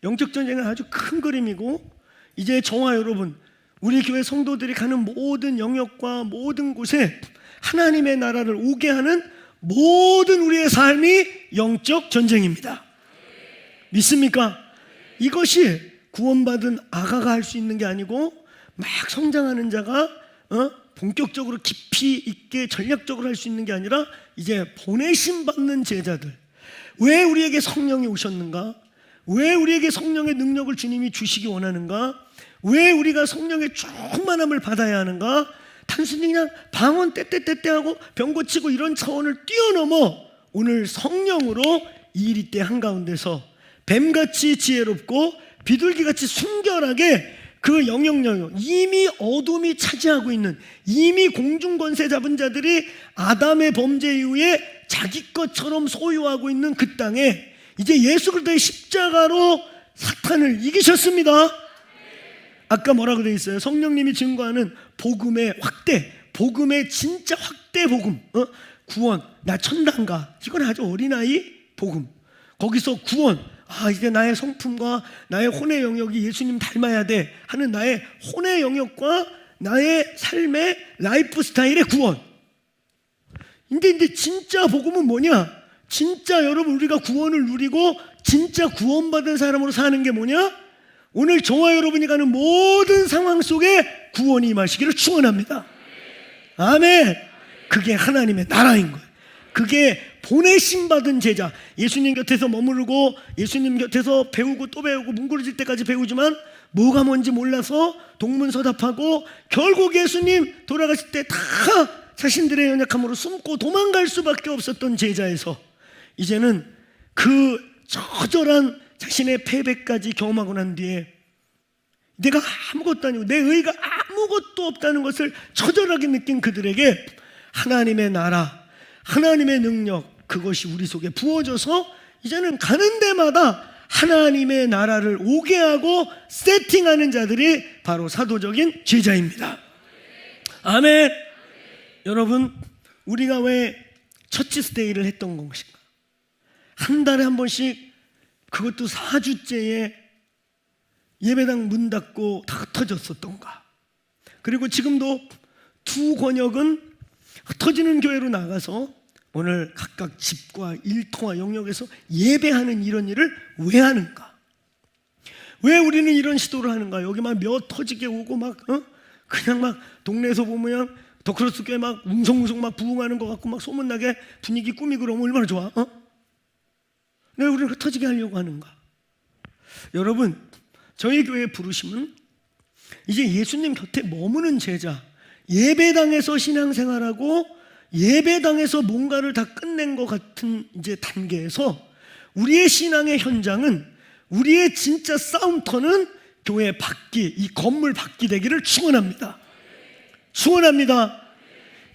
영적 전쟁은 아주 큰 그림이고 이제 저와 여러분 우리 교회 성도들이 가는 모든 영역과 모든 곳에 하나님의 나라를 오게 하는 모든 우리의 삶이 영적 전쟁입니다. 믿습니까? 이것이 구원받은 아가가 할 수 있는 게 아니고 막 성장하는 자가 본격적으로 깊이 있게 전략적으로 할 수 있는 게 아니라 이제 보내심 받는 제자들. 왜 우리에게 성령이 오셨는가? 왜 우리에게 성령의 능력을 주님이 주시기 원하는가? 왜 우리가 성령의 충만함을 받아야 하는가? 단순히 그냥 방언 떼떼떼떼하고 병 고치고 이런 차원을 뛰어넘어 오늘 성령으로 이 때 한가운데서 뱀같이 지혜롭고 비둘기같이 순결하게 그 영역 이미 어둠이 차지하고 있는 이미 공중권세 잡은 자들이 아담의 범죄 이후에 자기 것처럼 소유하고 있는 그 땅에 이제 예수 그리스도의 십자가로 사탄을 이기셨습니다. 아까 뭐라고 되어 있어요? 성령님이 증거하는 복음의 확대, 복음의 진짜 확대 복음. 구원, 나 천당 가. 이건 아주 어린아이 복음. 거기서 구원, 이제 나의 성품과 나의 혼의 영역이 예수님 닮아야 돼 하는 나의 혼의 영역과 나의 삶의 라이프 스타일의 구원. 근데 진짜 복음은 뭐냐? 진짜 여러분 우리가 구원을 누리고 진짜 구원받은 사람으로 사는 게 뭐냐? 오늘 저와 여러분이 가는 모든 상황 속에 구원이 임하시기를 축원합니다. 아멘. 그게 하나님의 나라인 거예요. 그게 보내심 받은 제자. 예수님 곁에서 머무르고 예수님 곁에서 배우고 또 배우고 뭉그러질 때까지 배우지만 뭐가 뭔지 몰라서 동문서답하고 결국 예수님 돌아가실 때 다 자신들의 연약함으로 숨고 도망갈 수밖에 없었던 제자에서 이제는 그 처절한 자신의 패배까지 경험하고 난 뒤에 내가 아무것도 아니고 내 의가 아무것도 없다는 것을 처절하게 느낀 그들에게 하나님의 나라, 하나님의 능력, 그것이 우리 속에 부어져서 이제는 가는 데마다 하나님의 나라를 오게 하고 세팅하는 자들이 바로 사도적인 제자입니다. 아멘. 여러분 우리가 왜 처치 스테이를 했던 것인가? 한 달에 한 번씩, 그것도 4주째에 예배당 문 닫고 다 흩어졌었던가? 그리고 지금도 두 권역은 흩어지는 교회로 나가서 오늘 각각 집과 일터와 영역에서 예배하는 이런 일을 왜 하는가? 왜 우리는 이런 시도를 하는가? 여기 막 몇 터지게 오고 막 그냥 막 동네에서 보면 더크로스 교회 막 웅성웅성 막 부흥하는 것 같고 막 소문나게 분위기 꾸미고 그러면 얼마나 좋아? 왜 우리는 흩어지게 하려고 하는가? 여러분 저희 교회의 부르심은 이제 예수님 곁에 머무는 제자, 예배당에서 신앙생활하고 예배당에서 뭔가를 다 끝낸 것 같은 이제 단계에서 우리의 신앙의 현장은, 우리의 진짜 싸움터는 교회 밖이, 이 건물 밖이 되기를 축원합니다. 축원합니다.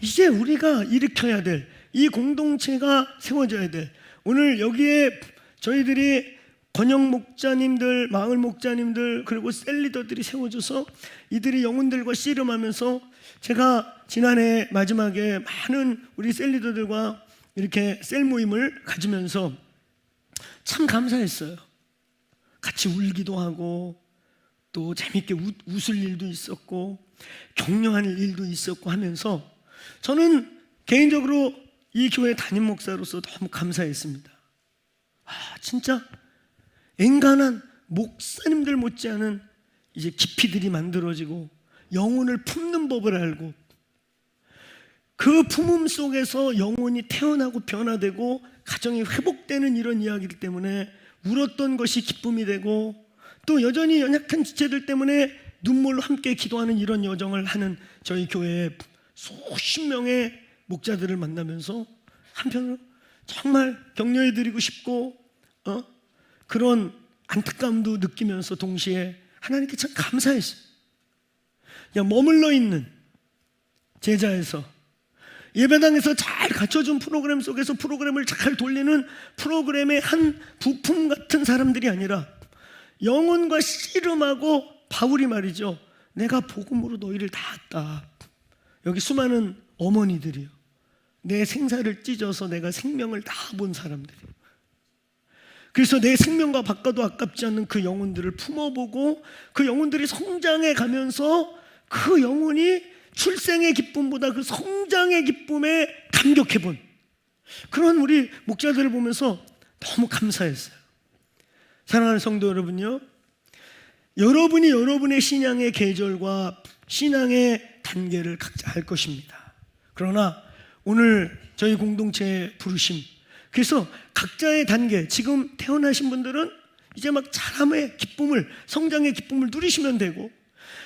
이제 우리가 일으켜야 될 이 공동체가 세워져야 될, 오늘 여기에 저희들이 권영 목자님들, 마을 목자님들, 그리고 셀리더들이 세워져서 이들이 영혼들과 씨름하면서, 제가 지난해 마지막에 많은 우리 셀리더들과 이렇게 셀 모임을 가지면서 참 감사했어요. 같이 울기도 하고 또 재밌게 웃을 일도 있었고 격려할 일도 있었고 하면서 저는 개인적으로 이 교회 담임 목사로서 너무 감사했습니다. 진짜 엔간한 목사님들 못지않은 이제 깊이들이 만들어지고 영혼을 품는 법을 알고 그 품음 속에서 영혼이 태어나고 변화되고 가정이 회복되는 이런 이야기들 때문에 울었던 것이 기쁨이 되고, 또 여전히 연약한 지체들 때문에 눈물로 함께 기도하는 이런 여정을 하는 저희 교회에 수십 명의 목자들을 만나면서 한편으로 정말 격려해드리고 싶고 그런 안타까움도 느끼면서 동시에 하나님께 참 감사했어요. 그냥 머물러 있는 제자에서 예배당에서 잘 갖춰준 프로그램 속에서 프로그램을 잘 돌리는 프로그램의 한 부품 같은 사람들이 아니라 영혼과 씨름하고 바울이 말이죠. 내가 복음으로 너희를 낳았다. 여기 수많은 어머니들이요. 내 생사를 찢어서 내가 생명을 다 본 사람들이에요. 그래서 내 생명과 바꿔도 아깝지 않는 그 영혼들을 품어보고 그 영혼들이 성장해 가면서 그 영혼이 출생의 기쁨보다 그 성장의 기쁨에 감격해본 그런 우리 목자들을 보면서 너무 감사했어요. 사랑하는 성도 여러분요, 여러분이 여러분의 신앙의 계절과 신앙의 단계를 각자 할 것입니다. 그러나 오늘 저희 공동체의 부르심, 그래서 각자의 단계, 지금 태어나신 분들은 이제 막 자람의 기쁨을, 성장의 기쁨을 누리시면 되고,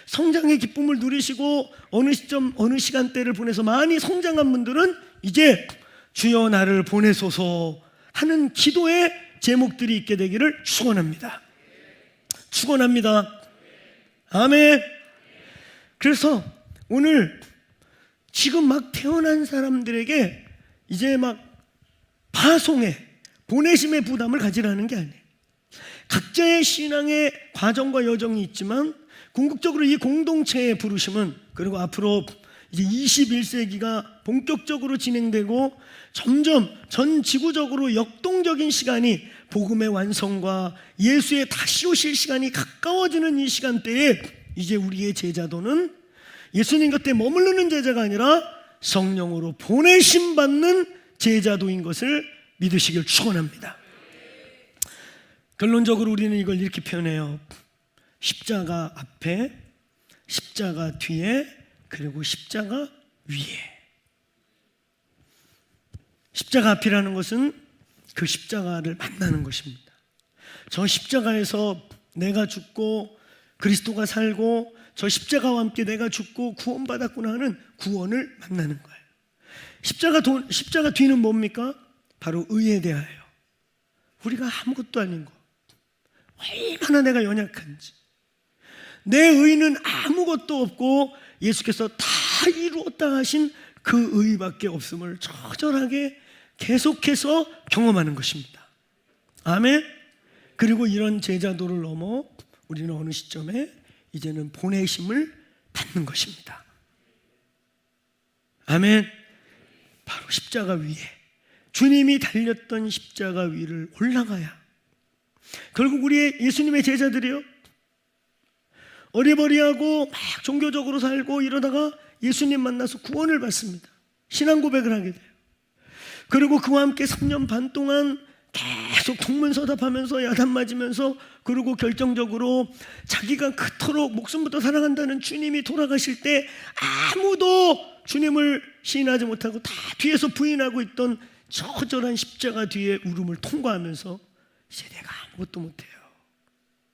성장의 기쁨을 누리시고 어느 시점 어느 시간대를 보내서 많이 성장한 분들은 이제 주여 나를 보내소서 하는 기도의 제목들이 있게 되기를 축원합니다. 축원합니다. 아멘. 그래서 오늘 지금 막 태어난 사람들에게 이제 막 파송의 보내심의 부담을 가지라는 게 아니에요. 각자의 신앙의 과정과 여정이 있지만 궁극적으로 이 공동체의 부르심은, 그리고 앞으로 이제 21세기가 본격적으로 진행되고 점점 전 지구적으로 역동적인 시간이, 복음의 완성과 예수의 다시 오실 시간이 가까워지는 이 시간대에 이제 우리의 제자도는 예수님 곁에 머무르는 제자가 아니라 성령으로 보내심 받는 제자도인 것을 믿으시길 축원합니다. 결론적으로 우리는 이걸 이렇게 표현해요. 십자가 앞에, 십자가 뒤에, 그리고 십자가 위에. 십자가 앞이라는 것은 그 십자가를 만나는 것입니다. 저 십자가에서 내가 죽고 그리스도가 살고 저 십자가와 함께 내가 죽고 구원받았구나 하는 구원을 만나는 거예요. 십자가 뒤는 뭡니까? 바로 의에 대하여. 우리가 아무것도 아닌 거, 얼마나 내가 연약한지, 내 의는 아무것도 없고 예수께서 다 이루었다 하신 그 의밖에 없음을 처절하게 계속해서 경험하는 것입니다. 아멘. 그리고 이런 제자도를 넘어 우리는 어느 시점에 이제는 보내심을 받는 것입니다. 아멘. 바로 십자가 위에, 주님이 달렸던 십자가 위를 올라가야 결국 우리의 예수님의 제자들이요, 어리버리하고 막 종교적으로 살고 이러다가 예수님 만나서 구원을 받습니다. 신앙 고백을 하게 돼요. 그리고 그와 함께 3년 반 동안 계속 동문서답하면서 야단 맞으면서, 그리고 결정적으로 자기가 그토록 목숨부터 사랑한다는 주님이 돌아가실 때 아무도 주님을 시인하지 못하고 다 뒤에서 부인하고 있던 처절한 십자가 뒤에 울음을 통과하면서 이제 내가 아무것도 못해요,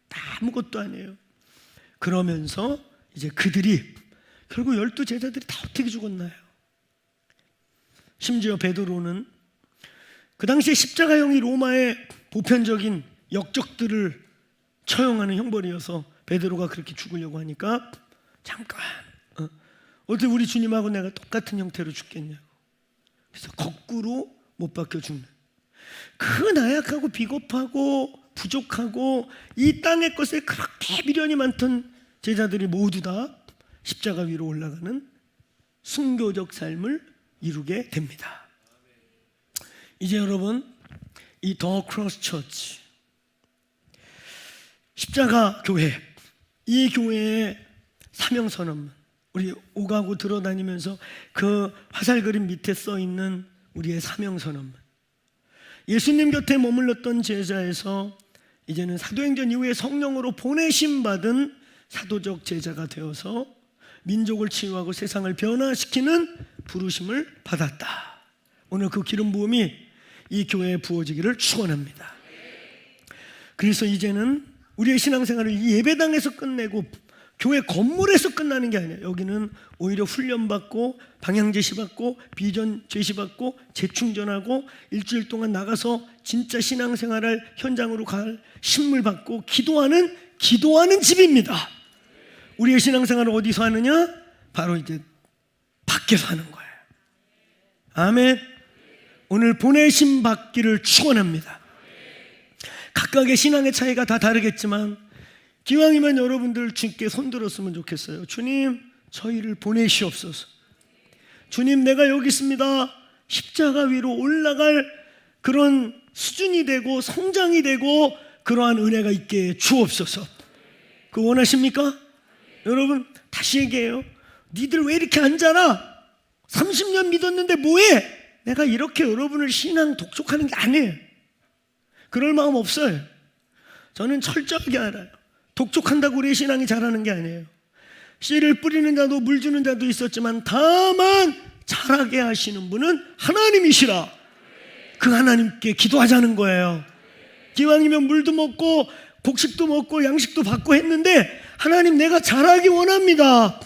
다 아무것도 아니에요. 그러면서 이제 그들이 결국 12 제자들이 다 어떻게 죽었나요? 심지어 베드로는 그 당시에 십자가형이 로마의 보편적인 역적들을 처형하는 형벌이어서 베드로가 그렇게 죽으려고 하니까 잠깐, 어떻게 우리 주님하고 내가 똑같은 형태로 죽겠냐고. 그래서 거꾸로 못 박혀 죽는, 그 나약하고 비겁하고 부족하고 이 땅의 것에 그렇게 미련이 많던 제자들이 모두 다 십자가 위로 올라가는 순교적 삶을 이루게 됩니다. 이제 여러분, 이 더 크로스 처치, 십자가 교회, 이 교회의 사명선언문, 우리 오가고 들어다니면서 그 화살 그림 밑에 써 있는 우리의 사명선언문, 예수님 곁에 머물렀던 제자에서 이제는 사도행전 이후에 성령으로 보내심 받은 사도적 제자가 되어서 민족을 치유하고 세상을 변화시키는 부르심을 받았다. 오늘 그 기름 부음이 이 교회에 부어지기를 축원합니다. 그래서 이제는 우리의 신앙생활을 이 예배당에서 끝내고 교회 건물에서 끝나는 게 아니에요. 여기는 오히려 훈련받고 방향 제시받고 비전 제시받고 재충전하고 일주일 동안 나가서 진짜 신앙생활을 현장으로 갈 신물 받고 기도하는 집입니다. 우리의 신앙생활을 어디서 하느냐? 바로 이제 밖에서 하는 거예요. 아멘. 오늘 보내심 받기를 축원합니다. 각각의 신앙의 차이가 다 다르겠지만 기왕이면 여러분들 주님께 손들었으면 좋겠어요. 주님, 저희를 보내시옵소서. 주님, 내가 여기 있습니다. 십자가 위로 올라갈 그런 수준이 되고 성장이 되고 그러한 은혜가 있게 주옵소서. 그거 원하십니까? 여러분, 다시 얘기해요. 니들 왜 이렇게 앉아라? 30년 믿었는데 뭐해? 내가 이렇게 여러분을 신앙 독촉하는 게 아니에요. 그럴 마음 없어요. 저는 철저하게 알아요. 독촉한다고 우리의 신앙이 자라는 게 아니에요. 씨를 뿌리는 자도 물 주는 자도 있었지만 다만 자라게 하시는 분은 하나님이시라. 그 하나님께 기도하자는 거예요. 기왕이면 물도 먹고 곡식도 먹고 양식도 받고 했는데 하나님, 내가 자라기 원합니다.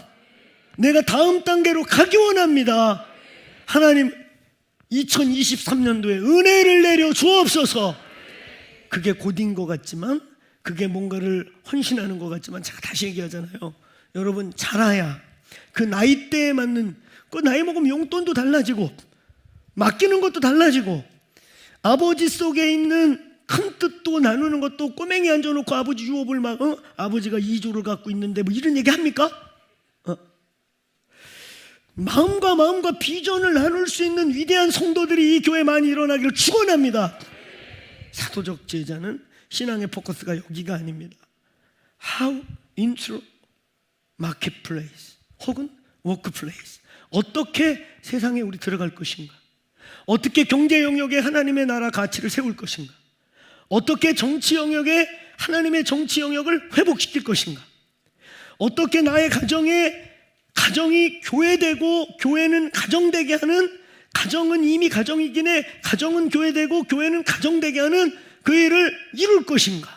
내가 다음 단계로 가기 원합니다. 하나님, 2023년도에 은혜를 내려 주옵소서. 그게 곧인 것 같지만, 그게 뭔가를 헌신하는 것 같지만, 제가 다시 얘기하잖아요. 여러분, 자라야 그 나이대에 맞는, 그 나이 먹으면 용돈도 달라지고 맡기는 것도 달라지고 아버지 속에 있는 큰 뜻도 나누는 것도, 꼬맹이 앉아놓고 아버지 유업을 막 아버지가 2조를 갖고 있는데 뭐 이런 얘기 합니까? 마음과 비전을 나눌 수 있는 위대한 성도들이 이 교회에 많이 일어나기를 축원합니다. 사도적 제자는 신앙의 포커스가 여기가 아닙니다. How into marketplace 혹은 workplace. 어떻게 세상에 우리 들어갈 것인가? 어떻게 경제 영역에 하나님의 나라 가치를 세울 것인가? 어떻게 정치 영역에 하나님의 정치 영역을 회복시킬 것인가? 어떻게 나의 가정이 교회되고 교회는 가정되게 하는, 가정은 이미 가정이긴 해, 가정은 교회되고 교회는 가정되게 하는 그 일을 이룰 것인가?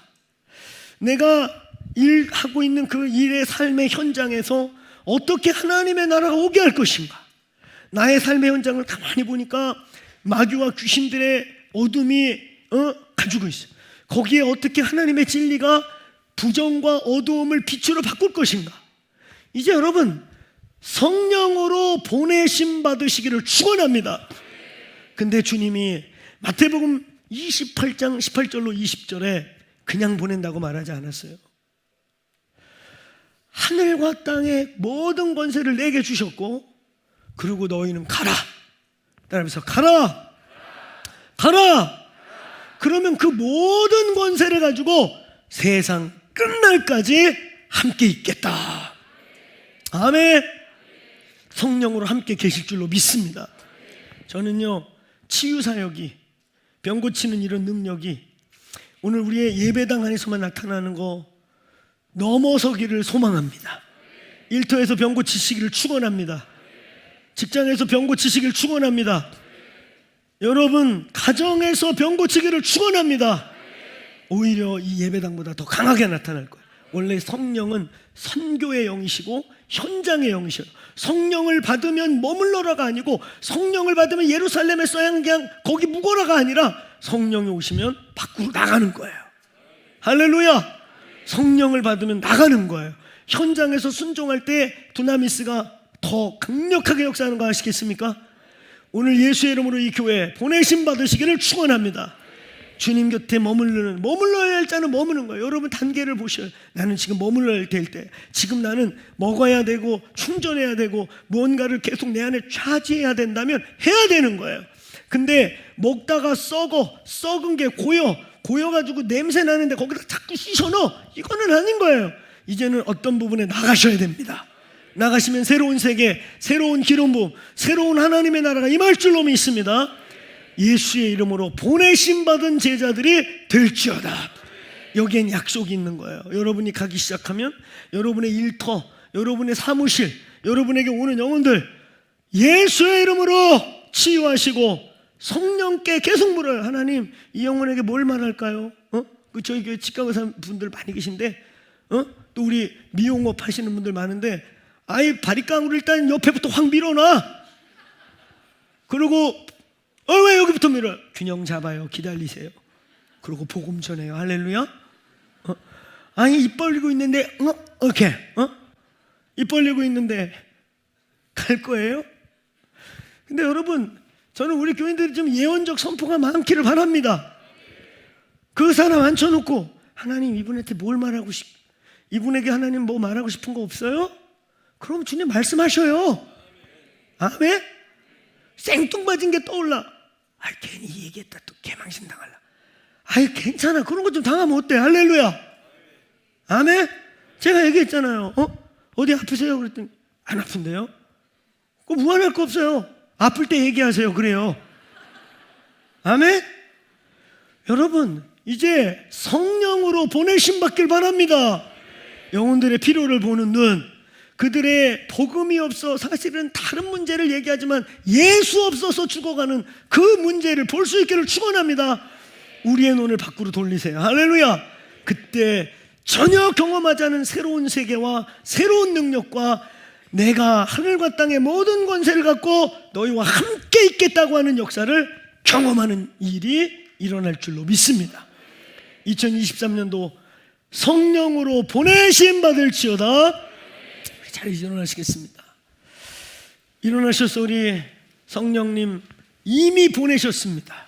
내가 일하고 있는 그 일의 삶의 현장에서 어떻게 하나님의 나라가 오게 할 것인가? 나의 삶의 현장을 가만히 보니까 마귀와 귀신들의 어둠이 가지고 있어요. 거기에 어떻게 하나님의 진리가 부정과 어두움을 빛으로 바꿀 것인가? 이제 여러분, 성령으로 보내심 받으시기를 축원합니다. 근데 주님이 마태복음 28장 18절로 20절에 그냥 보낸다고 말하지 않았어요. 하늘과 땅의 모든 권세를 내게 주셨고, 그리고 너희는 가라. 따라하면서 가라. 그러면 그 모든 권세를 가지고 세상 끝날까지 함께 있겠다. 아멘. 성령으로 함께 계실 줄로 믿습니다. 저는요, 치유사역이, 병 고치는 이런 능력이 오늘 우리의 예배당 안에서만 나타나는 거 넘어서기를 소망합니다. 일터에서 병 고치시기를 축원합니다. 직장에서 병 고치시기를 축원합니다. 여러분, 가정에서 병 고치기를 축원합니다. 오히려 이 예배당보다 더 강하게 나타날 거예요. 원래 성령은 선교의 영이시고 현장의 영이셔요. 성령을 받으면 머물러라가 아니고, 성령을 받으면 예루살렘에서 그냥 거기 묵어라가 아니라, 성령이 오시면 밖으로 나가는 거예요. 할렐루야. 성령을 받으면 나가는 거예요. 현장에서 순종할 때 두나미스가 더 강력하게 역사하는 거 아시겠습니까? 오늘 예수의 이름으로 이 교회 보내심 받으시기를 축원합니다. 주님 곁에 머물러야 할 자는 머무는 거예요. 여러분, 단계를 보셔요. 나는 지금 머물러야 될 때, 지금 나는 먹어야 되고 충전해야 되고 무언가를 계속 내 안에 차지해야 된다면 해야 되는 거예요. 근데 먹다가 썩은 게 고여가지고 냄새 나는데 거기다 자꾸 씻어 넣어. 이거는 아닌 거예요. 이제는 어떤 부분에 나가셔야 됩니다. 나가시면 새로운 세계, 새로운 기름 부음, 새로운 하나님의 나라가 임할 줄로 믿습니다. 예수의 이름으로 보내심 받은 제자들이 될지어다. 여기엔 약속이 있는 거예요. 여러분이 가기 시작하면 여러분의 일터, 여러분의 사무실, 여러분에게 오는 영혼들 예수의 이름으로 치유하시고 성령께 계속 물어요. 하나님, 이 영혼에게 뭘 말할까요? 저희 교회 치과의사 분들 많이 계신데 또 우리 미용업 하시는 분들 많은데 아예 바리깡으로 일단 옆에부터 확 밀어놔. 그리고 왜 여기부터 밀어요? 균형 잡아요. 기다리세요. 그리고 복음 전해요. 할렐루야. 아니 입 벌리고 있는데 오케이. 입 벌리고 있는데 갈 거예요? 근데 여러분, 저는 우리 교인들이 좀 예언적 선포가 많기를 바랍니다. 그 사람 앉혀놓고 하나님 이분한테 뭘 말하고 이분에게 하나님 뭐 말하고 싶은 거 없어요? 그럼 주님 말씀하셔요. 아멘? 생뚱맞은 게 떠올라. 괜히 얘기했다 또 개망신 당할라. 괜찮아. 그런 거 좀 당하면 어때? 할렐루야. 아멘? 제가 얘기했잖아요. 어디 아프세요? 그랬더니 안 아픈데요? 그거 무한할 거 없어요. 아플 때 얘기하세요. 그래요. 아멘? 여러분, 이제 성령으로 보내심 받길 바랍니다. 영혼들의 필요를 보는 눈, 그들의 복음이 없어 사실은 다른 문제를 얘기하지만 예수 없어서 죽어가는 그 문제를 볼 수 있기를 축원합니다. 우리의 눈을 밖으로 돌리세요. 할렐루야. 그때 전혀 경험하지 않은 새로운 세계와 새로운 능력과 내가 하늘과 땅의 모든 권세를 갖고 너희와 함께 있겠다고 하는 역사를 경험하는 일이 일어날 줄로 믿습니다. 2023년도 성령으로 보내심 받을지어다. 잘 일어나시겠습니다. 일어나셔서 우리 성령님 이미 보내셨습니다.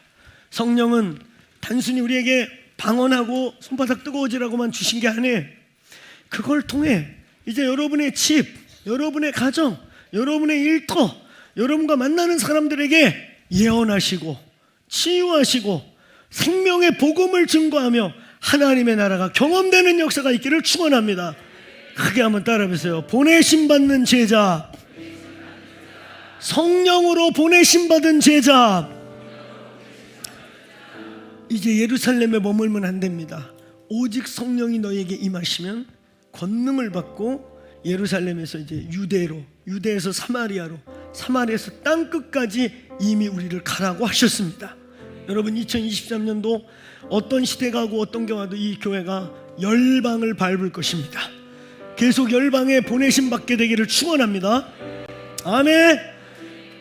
성령은 단순히 우리에게 방언하고 손바닥 뜨거워지라고만 주신 게 아니에요. 그걸 통해 이제 여러분의 집, 여러분의 가정, 여러분의 일터, 여러분과 만나는 사람들에게 예언하시고 치유하시고 생명의 복음을 증거하며 하나님의 나라가 경험되는 역사가 있기를 축원합니다. 크게 한번 따라해보세요. 보내심 받는 제자, 성령으로 보내심 받은 제자. 이제 예루살렘에 머물면 안 됩니다. 오직 성령이 너에게 임하시면 권능을 받고 예루살렘에서 이제 유대로, 유대에서 사마리아로, 사마리아에서 땅끝까지 이미 우리를 가라고 하셨습니다. 여러분, 2023년도 어떤 시대가 오고 어떤 게 와도 이 교회가 열방을 밟을 것입니다. 계속 열방에 보내심 받게 되기를 축원합니다. 아멘.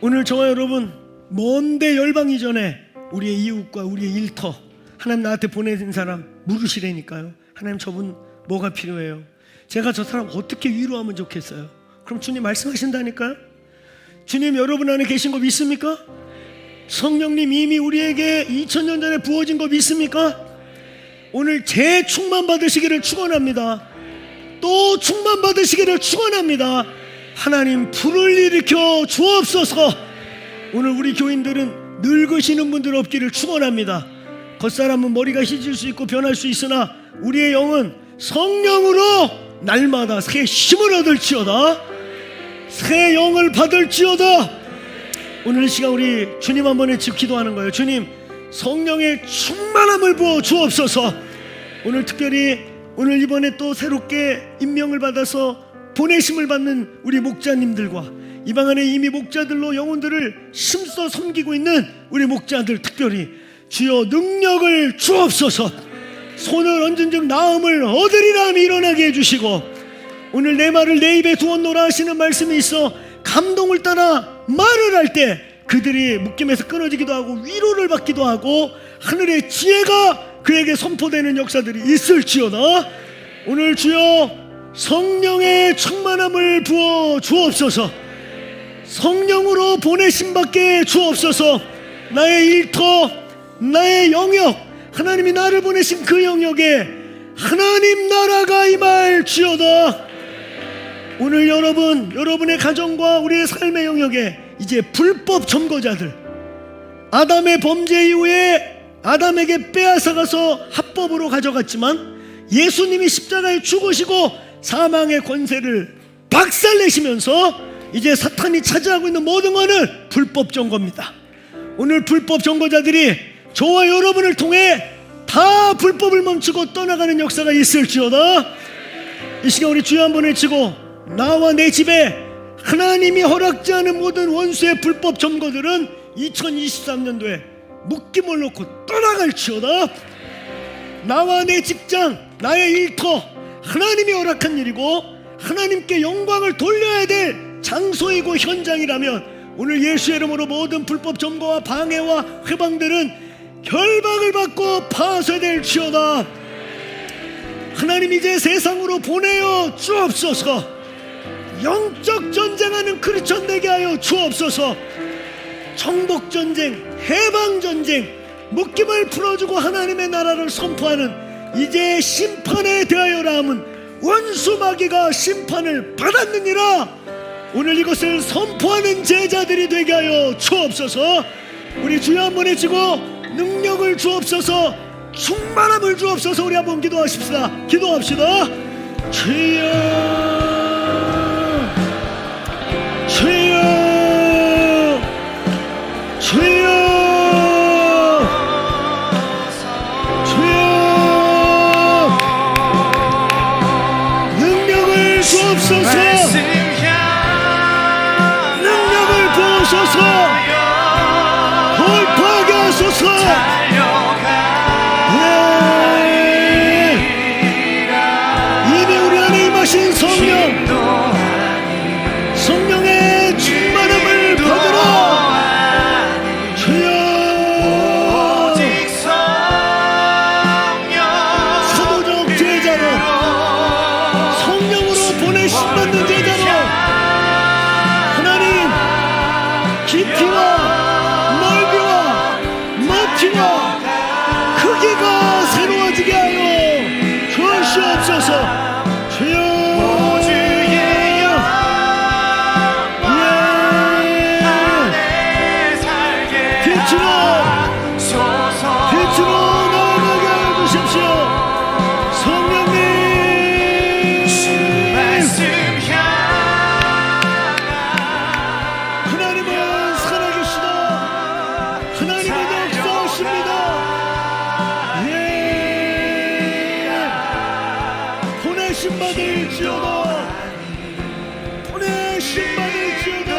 오늘 저와 여러분 먼데 열방 이전에 우리의 이웃과 우리의 일터, 하나님 나한테 보내신 사람 물으시라니까요. 하나님 저분 뭐가 필요해요? 제가 저 사람 어떻게 위로하면 좋겠어요? 그럼 주님 말씀하신다니까요. 주님 여러분 안에 계신 거 믿습니까? 성령님 이미 우리에게 2000년 전에 부어진 거 믿습니까? 오늘 재충만 받으시기를 축원합니다. 또 충만 받으시기를 축원합니다. 하나님 불을 일으켜 주옵소서. 오늘 우리 교인들은 늙으시는 분들 없기를 축원합니다. 겉사람은 머리가 희질 수 있고 변할 수 있으나 우리의 영은 성령으로 날마다 새 힘을 얻을지어다. 새 영을 받을지어다. 오늘 이 시간 우리 주님 한 번에 집 기도하는 거예요. 주님 성령의 충만함을 부어 주옵소서. 오늘 특별히 오늘 이번에 또 새롭게 임명을 받아서 보내심을 받는 우리 목자님들과 이 방 안에 이미 목자들로 영혼들을 심써 섬기고 있는 우리 목자들 특별히 주여 능력을 주옵소서. 손을 얹은 즉 나음을 얻으리라 함이 일어나게 해주시고 오늘 내 말을 내 입에 두었노라 하시는 말씀이 있어 감동을 따라 말을 할 때 그들이 묶임에서 끊어지기도 하고 위로를 받기도 하고 하늘의 지혜가 그에게 선포되는 역사들이 있을지어다. 오늘 주여 성령의 충만함을 부어 주옵소서. 성령으로 보내심 받게 주옵소서. 나의 일터, 나의 영역, 하나님이 나를 보내신 그 영역에 하나님 나라가 임할지어다. 오늘 여러분의 가정과 우리의 삶의 영역에 이제 불법 점거자들, 아담의 범죄 이후에 아담에게 빼앗아가서 합법으로 가져갔지만 예수님이 십자가에 죽으시고 사망의 권세를 박살내시면서 이제 사탄이 차지하고 있는 모든 것을 불법 점거입니다. 오늘 불법 점거자들이 저와 여러분을 통해 다 불법을 멈추고 떠나가는 역사가 있을지어다. 이 시간 우리 주여 한번 외치고 나와 내 집에 하나님이 허락지 않은 모든 원수의 불법 점거들은 2023년도에 묶임을 놓고 떠나갈지어다. 나와 내 직장, 나의 일터, 하나님이 허락한 일이고 하나님께 영광을 돌려야 될 장소이고 현장이라면 오늘 예수의 이름으로 모든 불법 점거와 방해와 회방들은 결박을 받고 파쇄될지어다. 하나님 이제 세상으로 보내어 주옵소서. 영적 전쟁하는 크리스천 되게 하여 주옵소서. 정복전쟁, 해방전쟁, 묶임을 풀어주고 하나님의 나라를 선포하는 이제 심판에 대하여라 함은 원수 마귀가 심판을 받았느니라. 오늘 이것을 선포하는 제자들이 되게 하여 주옵소서. 우리 주여 한번 외치고 능력을 주옵소서, 충만함을 주옵소서. 우리 한번 기도하십시다. 기도합시다. 주여, 주여, 주여, 주여, 능력을 주옵소서. 능력을 부어소서. 돌파하게 하소서. 이미 우리 안에 임하신 성령, 성령의 충만함을 받으라. 주여, 사도적 제자로, 성령으로 보내심 받는 제자로 하나님 깊이와 넓이와 높이와 크기가 새로워지게 하여 주시옵소서. 주여, 빛으로 나아가게 해주십시오. 성령님, 하나님은 살아계시다. 하나님은 역사하십니다. 보내심 받을지어다. 보내심 받을지어다.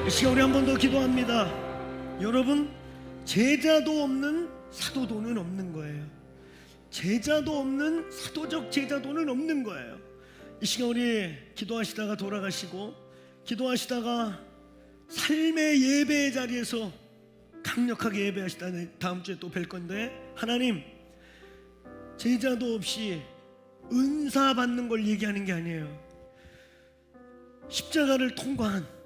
이 시간 우리 한 번 더 기도합니다. 여러분, 제자도 없는 사도도는 없는 거예요. 제자도 없는 사도적 제자도는 없는 거예요. 이 시간 우리 기도하시다가 돌아가시고 기도하시다가 삶의 예배의 자리에서 강력하게 예배하시다 다음 주에 또 뵐 건데, 하나님 제자도 없이 은사 받는 걸 얘기하는 게 아니에요. 십자가를 통과한,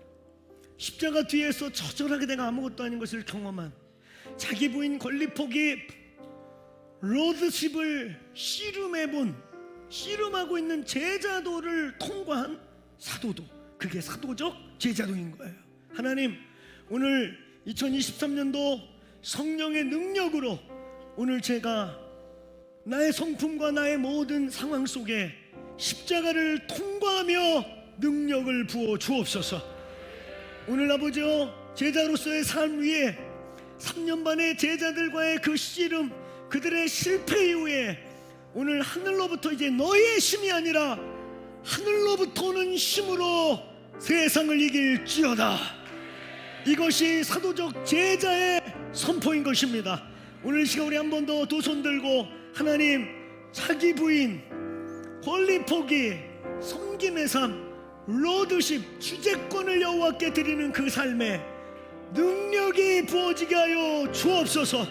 십자가 뒤에서 처절하게 내가 아무것도 아닌 것을 경험한, 자기 부인 권리포기 로드십을 씨름하고 있는 제자도를 통과한 사도도, 그게 사도적 제자도인 거예요. 하나님, 오늘 2023년도 성령의 능력으로 오늘 제가 나의 성품과 나의 모든 상황 속에 십자가를 통과하며 능력을 부어 주옵소서. 오늘 아버지여, 제자로서의 삶 위에 3년 반의 제자들과의 그 씨름, 그들의 실패 이후에 오늘 하늘로부터 이제 너희의 힘이 아니라 하늘로부터 오는 힘으로 세상을 이길지어다. 이것이 사도적 제자의 선포인 것입니다. 오늘 시간 우리 한 번 더 두 손 들고 하나님, 자기 부인 권리 포기, 섬김의 삶, 로드십, 주재권을 여호와께 드리는 그 삶에 능력이 부어지게 하여 주옵소서.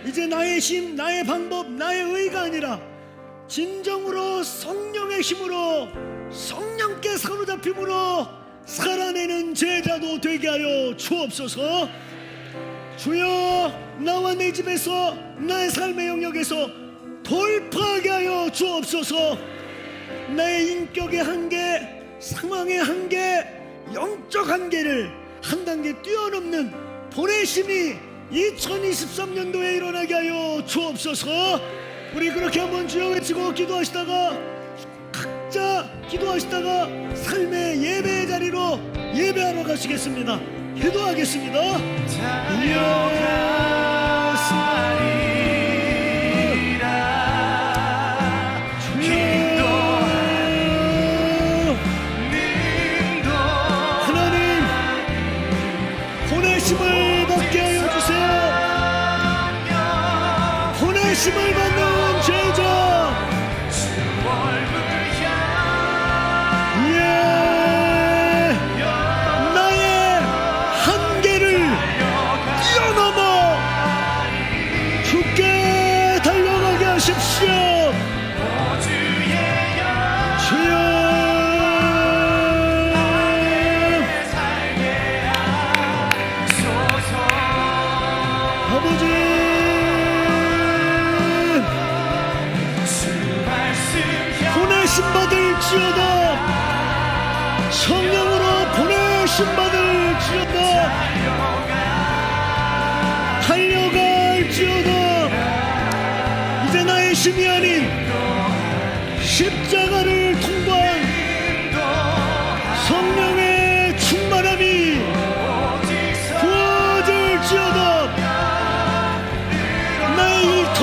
이제 나의 힘, 나의 방법, 나의 의가 아니라 진정으로 성령의 힘으로, 성령께 사로잡힘으로 살아내는 제자도 되게 하여 주옵소서. 주여, 나와 내 집에서, 나의 삶의 영역에서 돌파하게 하여 주옵소서. 나의 인격의 한계, 상황의 한계, 영적 한계를 한 단계 뛰어넘는 보내심이 2023년도에 일어나게 하여 주옵소서. 우리 그렇게 한번 주여 외치고 기도하시다가 각자 기도하시다가 삶의 예배의 자리로 예배하러 가시겠습니다. 기도하겠습니다. 하나님 보내심을 받게 하여 주세요. 보내심을 받는 제자 나의 한계를 뛰어넘어 주께 달려가게 하십시오. 주여 아버지 보내심 받을지어다. 성령으로 보내심 받을지어다. 달려갈지어다. 이제 나의 힘이 아닌 십자가를 통과한 성령의 충만함이 부어질지어다. 나의 일터,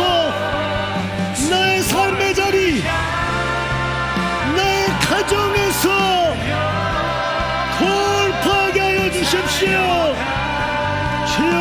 나의 삶의 자리, 나의 가정에서 돌파하게 하여 주십시오. 주여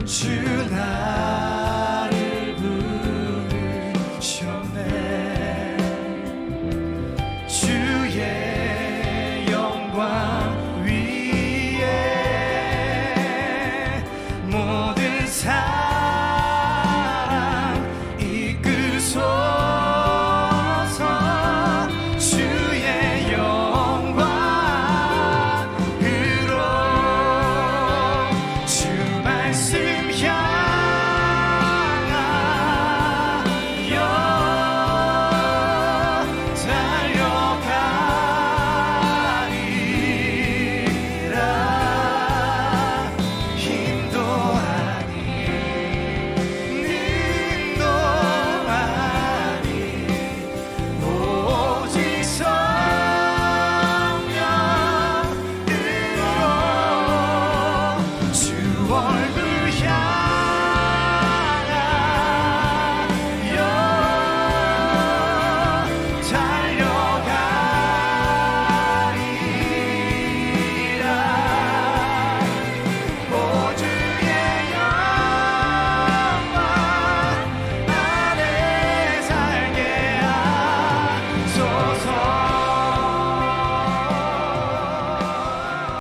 주 나를 부르셔